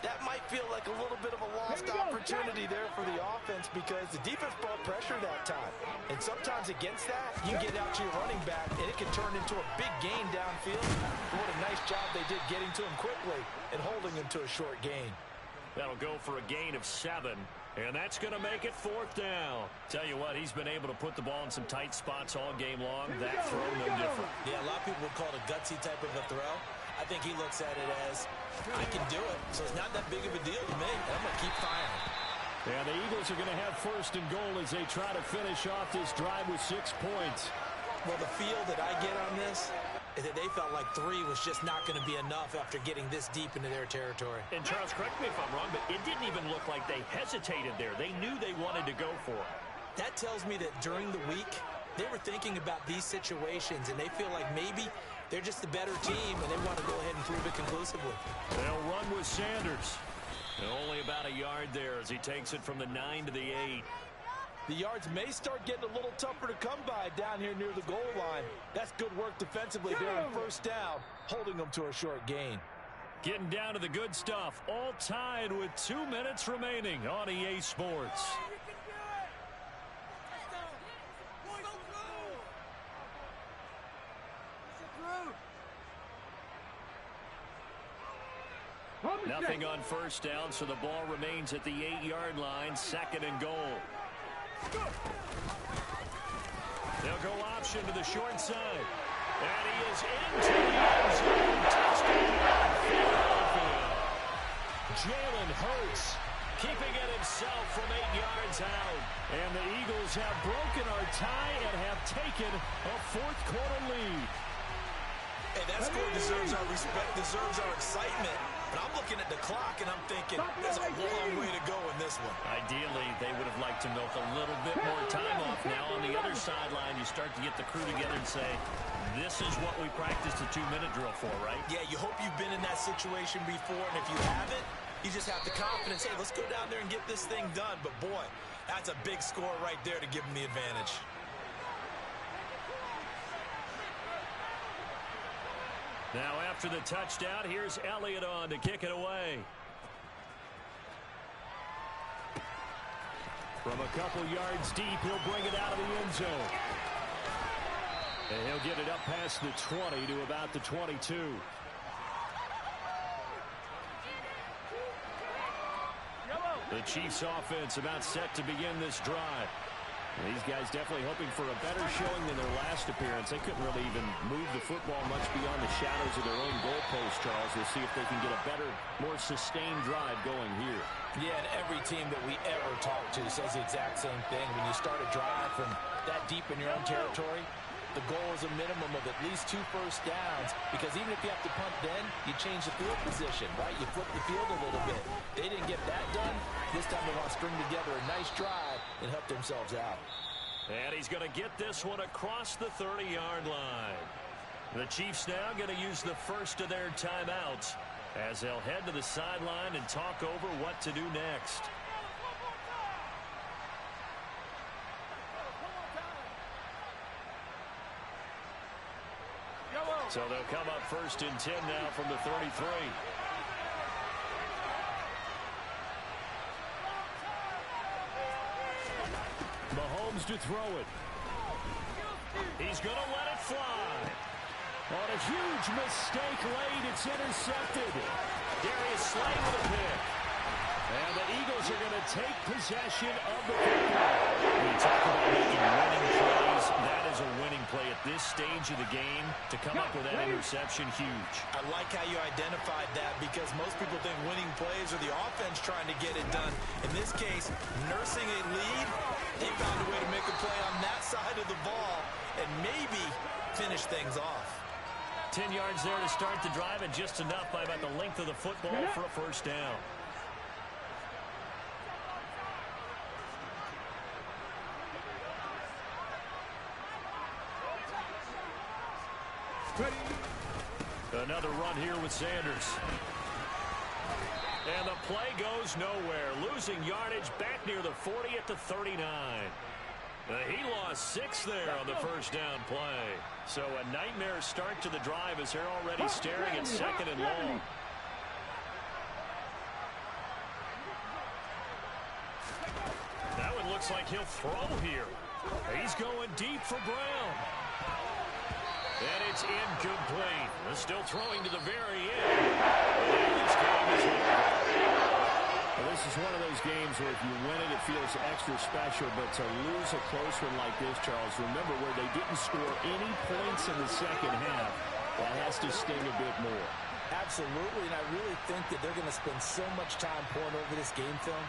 That might feel like a little bit of a lost opportunity there for the offense because the defense brought pressure that time. And sometimes against that, you get out to your running back, and it can turn into a big gain downfield. But what a nice job they did getting to him quickly and holding him to a short gain. That'll go for a gain of 7. And that's going to make it 4th down. Tell you what, he's been able to put the ball in some tight spots all game long. That throw, no different. Yeah, a lot of people would call it a gutsy type of a throw. I think he looks at it as, I can do it, so it's not that big of a deal to me. I'm going to keep firing. And the Eagles are going to have first and goal as they try to finish off this drive with 6 points. Well, the feel that I get on this is that they felt like 3 was just not going to be enough after getting this deep into their territory. And Charles, correct me if I'm wrong, but it didn't even look like they hesitated there. They knew they wanted to go for it. That tells me that during the week, they were thinking about these situations, and they feel like maybe they're just the better team, and they want to go ahead and prove it conclusively. They'll run with Sanders. And only about a yard there as he takes it from the 9 to the 8. The yards may start getting a little tougher to come by down here near the goal line. That's good work defensively there on first down, holding them to a short gain. Getting down to the good stuff, all tied with 2 minutes remaining on EA Sports. Nothing on first down, so the ball remains at the 8-yard line, 2nd and goal. They'll go option to the short side. And he is into the end zone. Touchdown, Philadelphia. Jalen Hurts keeping it himself from 8 yards out. And the Eagles have broken our tie and have taken a 4th quarter lead. Hey, that score deserves our respect, deserves our excitement. But I'm looking at the clock, and I'm thinking there's a long way to go in this one. Ideally, they would have liked to milk a little bit more time off. Now on the other sideline, you start to get the crew together and say, this is what we practiced the 2-minute drill for, right? Yeah, you hope you've been in that situation before, and if you haven't, you just have the confidence, hey, let's go down there and get this thing done. But, boy, that's a big score right there to give them the advantage. Now after the touchdown, here's Elliott on to kick it away. From a couple yards deep, he'll bring it out of the end zone. And he'll get it up past the 20 to about the 22. The Chiefs offense about set to begin this drive. These guys definitely hoping for a better showing than their last appearance. They couldn't really even move the football much beyond the shadows of their own goalpost, Charles. We'll see if they can get a better, more sustained drive going here. Yeah, and every team that we ever talk to says the exact same thing. When you start a drive from that deep in your own territory, the goal is a minimum of at least 2 first downs, because even if you have to punt then, you change the field position, right? You flip the field a little bit. They didn't get that done. This time they want to string together a nice drive and help themselves out. And he's going to get this one across the 30-yard line. The Chiefs now going to use the first of their timeouts as they'll head to the sideline and talk over what to do next. So they'll come up first and 10 now from the 33. Mahomes to throw it. He's going to let it fly. On a huge mistake late, it's intercepted. Darius Slay with a pick. And the Eagles are going to take possession of the football. When you talk about making winning plays, that is a winning play at this stage of the game. To come up with that interception, huge. I like how you identified that, because most people think winning plays are the offense trying to get it done. In this case, nursing a lead, they found a way to make a play on that side of the ball and maybe finish things off. 10 yards there to start the drive, and just enough by about the length of the football for a first down. Another run here with Sanders. And the play goes nowhere. Losing yardage back near the 40 at the 39. He lost 6 there on the first down play. So a nightmare start to the drive as they're already staring at 2nd and long. That one looks like he'll throw here. He's going deep for Brown. And it's incomplete. They're still throwing to the very end. And this game is over. Well, this is one of those games where if you win it, it feels extra special. But to lose a close one like this, Charles, remember where they didn't score any points in the second half. That has to sting a bit more. Absolutely, and I really think that they're going to spend so much time pouring over this game film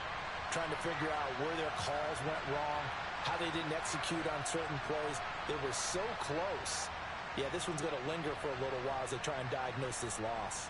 trying to figure out where their calls went wrong, how they didn't execute on certain plays. They were so close. Yeah, this one's going to linger for a little while as they try and diagnose this loss.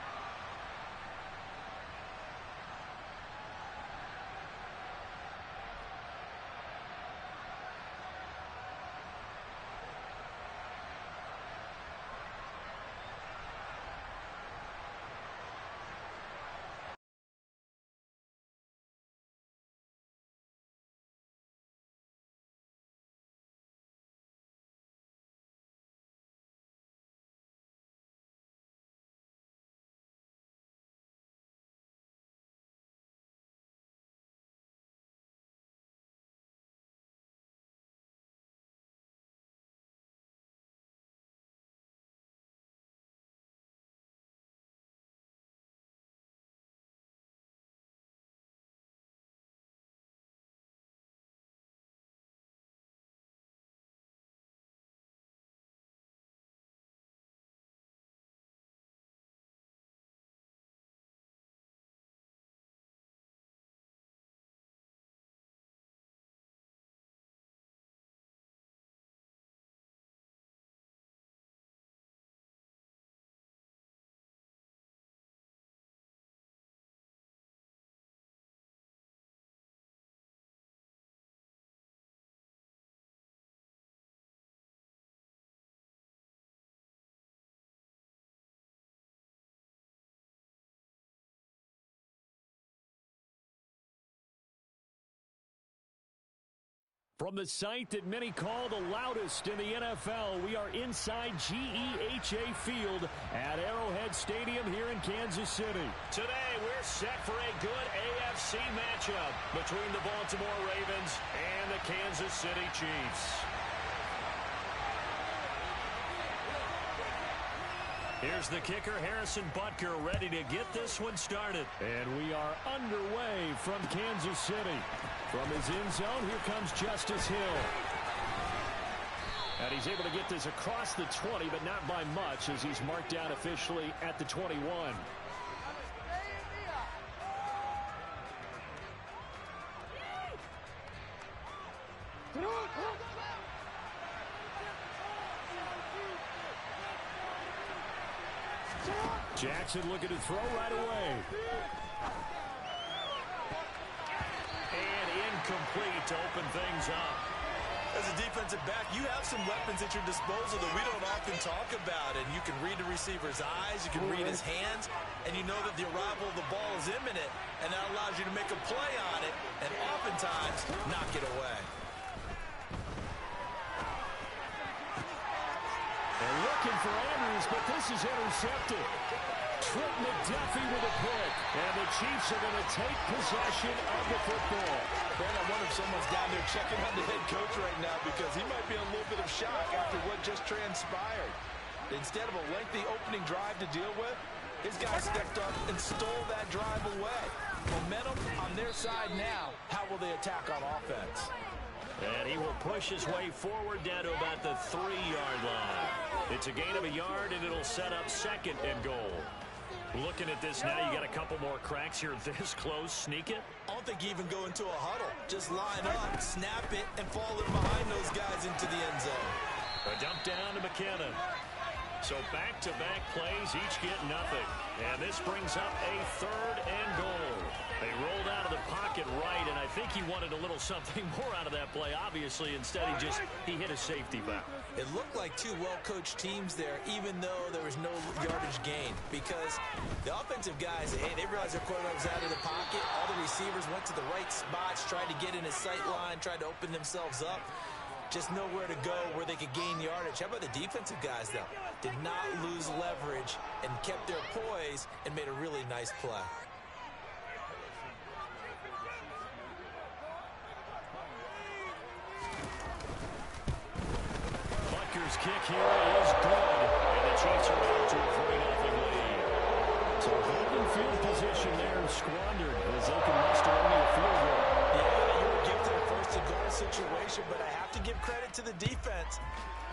From the site that many call the loudest in the NFL, we are inside GEHA Field at Arrowhead Stadium here in Kansas City. Today, we're set for a good AFC matchup between the Baltimore Ravens and the Kansas City Chiefs. Here's the kicker, Harrison Butker, ready to get this one started. And we are underway from Kansas City. From his end zone, here comes Justice Hill. And he's able to get this across the 20, but not by much, as he's marked down officially at the 21. Jackson looking to throw right away. And incomplete to open things up. As a defensive back, you have some weapons at your disposal that we don't often talk about. And you can read the receiver's eyes, you can read his hands, and you know that the arrival of the ball is imminent, and that allows you to make a play on it and oftentimes knock it away. They're looking for Andrews, but this is intercepted. Trent McDuffie with a pick. And the Chiefs are going to take possession of the football. Man, I wonder if someone's down there checking on the head coach right now, because he might be in a little bit of shock after what just transpired. Instead of a lengthy opening drive to deal with, his guy stepped up and stole that drive away. Momentum on their side now. How will they attack on offense? And he will push his way forward down to about the 3-yard line. It's a gain of a yard, and it'll set up second and goal. Looking at this now, you got a couple more cracks here this close. Sneak it. I don't think you even go into a huddle. Just line up, snap it, and fall in behind those guys into the end zone. A dump down to McKinnon. So back-to-back plays, each get nothing. And this brings up a 3rd and goal. They rolled out of the pocket right, and I think he wanted a little something more out of that play. Obviously, instead he hit a safety back. It looked like two well-coached teams there, even though there was no yardage gain. Because the offensive guys, hey, they realized their quarterback was out of the pocket. All the receivers went to the right spots, tried to get in his sight line, tried to open themselves up. Just nowhere to go where they could gain yardage. How about the defensive guys, though? Did not lose leverage and kept their poise and made a really nice play. Butker's kick here is good. And the Chiefs are out to a 3-0 lead. So holding field position there squandered as they can muster only a field goal. Yeah, you were gifted a first-and-goal situation, but I have to give credit to the defense.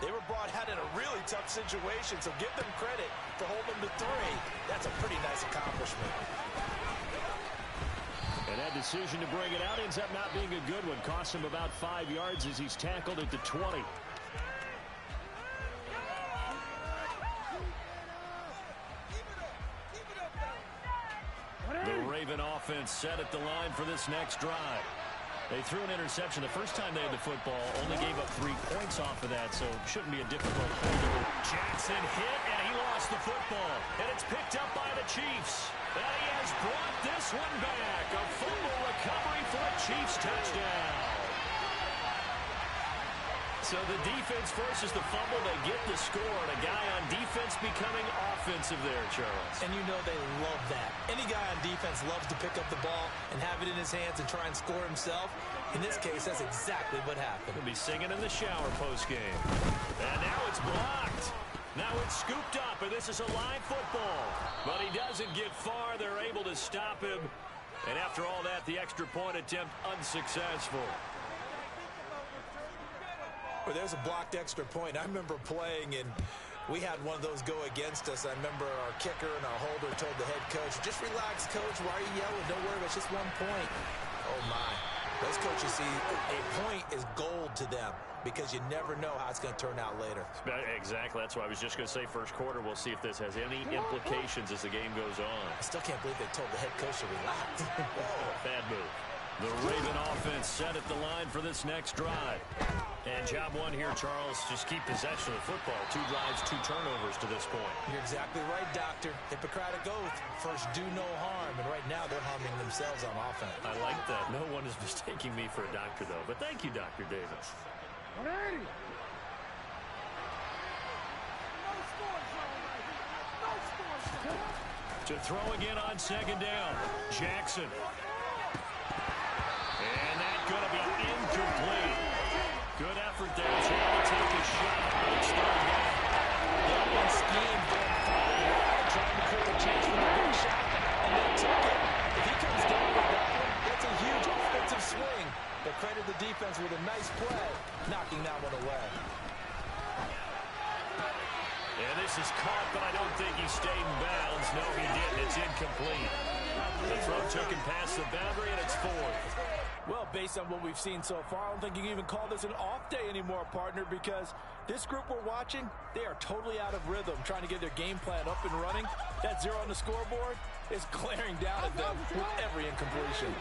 They were brought out in a really tough situation, so give them credit for holding them to 3. That's a pretty nice accomplishment. And And that decision to bring it out ends up not being a good one. Costs him about 5 yards as he's tackled at the 20. The Raven offense set at the line for this next drive. They threw an interception the first time they had the football, only gave up 3 points off of that, so shouldn't be a difficult play. Jackson hit, and he lost the football. And it's picked up by the Chiefs. And he has brought this one back. A fumble recovery for a Chiefs touchdown. So the defense forces the fumble. They get the score, and a guy on defense becoming offensive there, Charles. And you know they love that. Any guy on defense loves to pick up the ball and have it in his hands and try and score himself. In this case, that's exactly what happened. He'll be singing in the shower postgame. And now it's blocked. Now it's scooped up, and this is a live football. But he doesn't get far. They're able to stop him. And after all that, the extra point attempt unsuccessful. Well, there's a blocked extra point. I remember playing, and we had one of those go against us. I remember our kicker and our holder told the head coach, just relax, coach. Why are you yelling? Don't worry, it's just 1 point. Oh, my. Those coaches see a point is gold to them because you never know how it's going to turn out later. Exactly. That's why I was just going to say first quarter. We'll see if this has any implications as the game goes on. I still can't believe they told the head coach to relax. Bad move. The Raven offense set at the line for this next drive. And job one here, Charles, just keep possession of the football. 2 drives, 2 turnovers to this point. You're exactly right, Doctor. Hippocratic oath. First, do no harm. And right now, they're harming themselves on offense. I like that. No one is mistaking me for a doctor, though. But thank you, Dr. Davis. 180. To throw again on second down. Jackson. And that's going to be incomplete. Good effort there. Trying to take a shot, but it's third down. They've been schemed going forward, trying to create a chance for the big shot, and they took it. If he comes down with that one, that's a huge offensive swing. But credit the defense with a nice play, knocking that one away. And this is caught, but I don't think he stayed in bounds. No, he didn't. It's incomplete. The throw took him past the boundary, and it's 4th. Well, based on what we've seen so far, I don't think you can even call this an off day anymore, partner, because this group we're watching, they are totally out of rhythm, trying to get their game plan up and running. That 0 on the scoreboard is glaring down at them with every incompletion.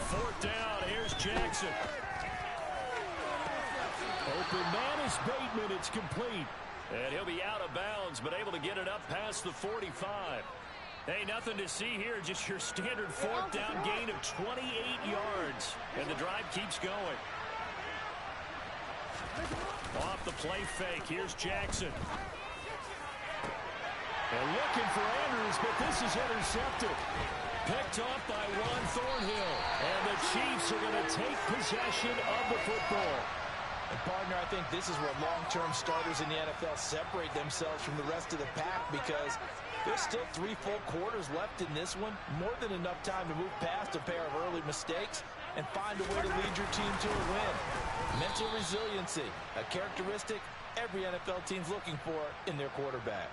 4th down. Here's Jackson. Open man is Bateman. It's complete. And he'll be out of bounds, but able to get it up past the 45. Hey, nothing to see here, just your standard 4th down gain of 28 yards. And the drive keeps going. Off the play fake, here's Jackson. And looking for Andrews, but this is intercepted. Picked off by Ron Thornhill. And the Chiefs are going to take possession of the football. And, partner, I think this is where long-term starters in the NFL separate themselves from the rest of the pack because there's still 3 full quarters left in this one. More than enough time to move past a pair of early mistakes and find a way to lead your team to a win. Mental resiliency, a characteristic every NFL team's looking for in their quarterback.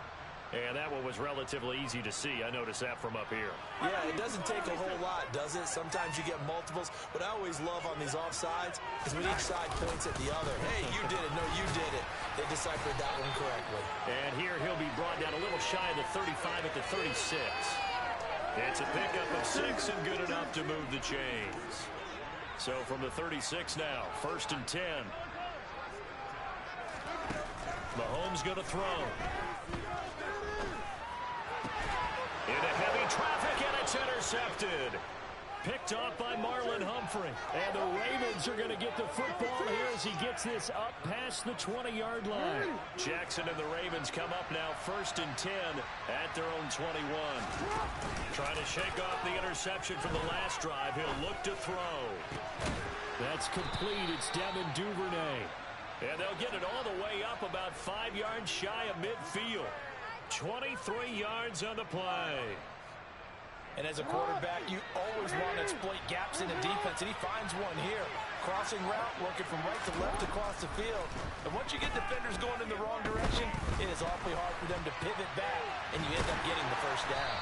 And that one was relatively easy to see. I noticed that from up here. Yeah, it doesn't take a whole lot, does it? Sometimes you get multiples. What I always love on these offsides is when each side points at the other. Hey, you did it. No, you did it. They deciphered that one correctly. And here he'll be brought down a little shy of the 35 at the 36. It's a pickup of 6 and good enough to move the chains. So from the 36 now, 1st and 10. Mahomes going to throw. Into heavy traffic, and it's intercepted. Picked off by Marlon Humphrey. And the Ravens are going to get the football here as he gets this up past the 20-yard line. Jackson and the Ravens come up now 1st and 10 at their own 21. Trying to shake off the interception from the last drive. He'll look to throw. That's complete. It's Devin Duvernay. And they'll get it all the way up about 5 yards shy of midfield. 23 yards on the play. And as a quarterback, you always want to exploit gaps in the defense, and he finds one here. crossing route, working from right to left across the field. And once you get defenders going in the wrong direction, it is awfully hard for them to pivot back, and you end up getting the first down.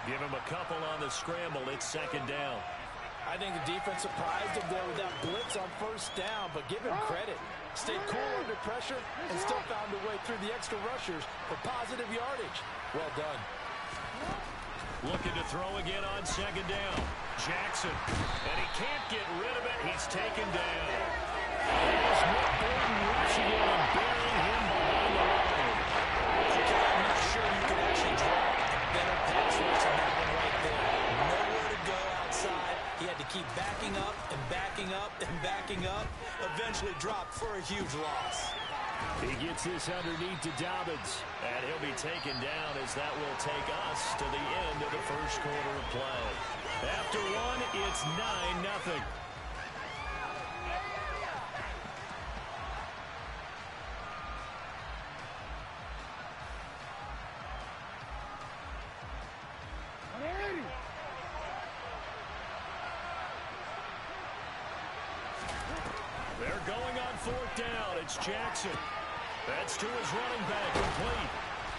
Give him a couple on the scramble. It's second down. I think the defense surprised him there with that blitz on first down, but give him credit. Stayed cool under pressure and still found a way through the extra rushers for positive yardage. Well done. Looking to throw again on second down. Jackson. And he can't get rid of it. He's taken down. There's Nick Bolton rushing in and burying him behind the line. Okay, I'm not sure you can actually draw a better pass rush on that one right there. Nowhere to go outside. He had to keep backing up and backing up and backing up. Eventually dropped for a huge loss. He gets this underneath to Dobbins, and he'll be taken down as that will take us to the end of the first quarter of play. After one, it's 9-0. They're going on fourth down. It's Jackson. That's to his running back, complete.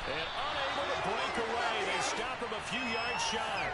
And unable to break away. They stop him a few yards shy.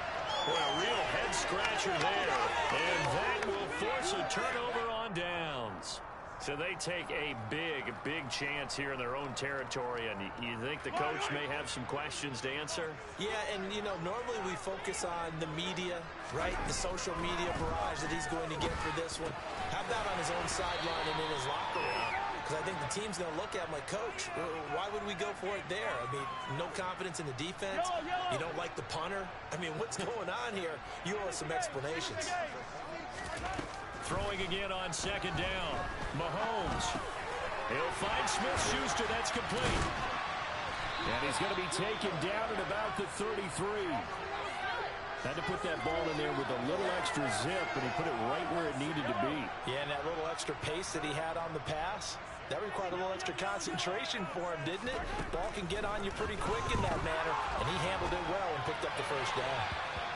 What a real head-scratcher there. And that will force a turnover on downs. So they take a big chance here in their own territory. And you think the coach may have some questions to answer? Yeah, and, you know, normally we focus on the media, right? The social media barrage that he's going to get for this one. How about on his own sideline and in his locker room? Because I think the team's going to look at him like, Coach, why would we go for it there? I mean, no confidence in the defense. You don't like the punter. I mean, what's going on here? You owe us some explanations. Throwing again on second down. Mahomes. He'll find Smith-Schuster. That's complete. And he's going to be taken down at about the 33. Had to put that ball in there with a little extra zip, and he put it right where it needed to be. Yeah, and that little extra pace that he had on the pass, that required a little extra concentration for him, didn't it? Ball can get on you pretty quick in that manner, and he handled it well and picked up the first down.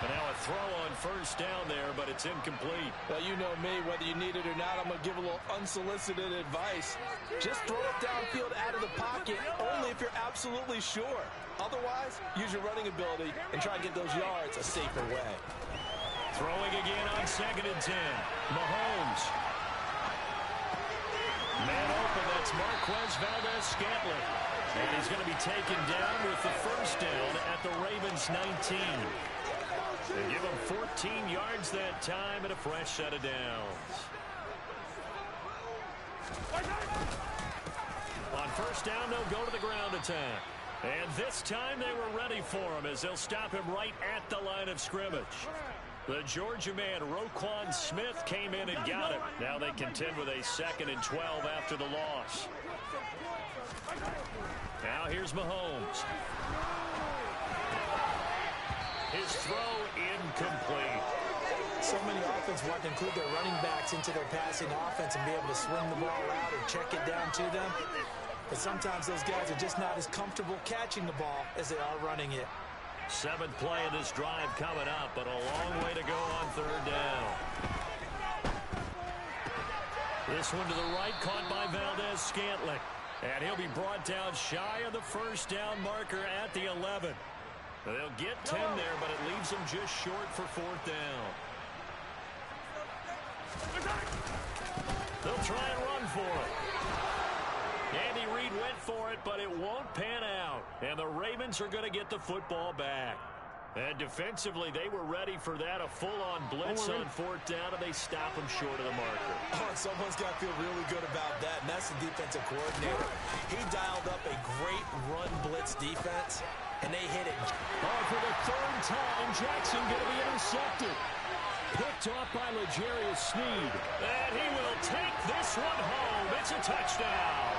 And now a throw on first down there, but it's incomplete. Well, you know me, whether you need it or not, I'm going to give a little unsolicited advice. Just throw it downfield out of the pocket, only if you're absolutely sure. Otherwise, use your running ability and try and get those yards a safer way. Throwing again on second and 10. Mahomes. Man open, that's Marquez Valdez-Scantling. And he's going to be taken down with the first down at the Ravens' 19. They give him 14 yards that time and a fresh set of downs. On first down, they'll go to the ground attack. And this time they were ready for him as they'll stop him right at the line of scrimmage. The Georgia man, Roquan Smith, came in and got it. Now they contend with a 2nd and 12 after the loss. Now here's Mahomes. His throw incomplete. So many offenses want to include their running backs into their passing offense and be able to swing the ball out or check it down to them. But sometimes those guys are just not as comfortable catching the ball as they are running it. 7th play of this drive coming up, but a long way to go on third down. This one to the right, caught by Valdez-Scantling. And he'll be brought down shy of the first down marker at the 11. They'll get 10 there, but it leaves them just short for 4th down. They'll try and run for it. Andy Reid went for it, but it won't pan out. And the Ravens are going to get the football back. And defensively, they were ready for that, a full-on blitz on 4th down, and they stop them short of the marker. Oh, and someone's got to feel really good about that, and that's the defensive coordinator. He dialed up a great run blitz defense, and they hit it. Oh, for the 3rd time, Jackson going to be intercepted. Picked off by L'Jarius Sneed. And he will take this one home. It's a touchdown.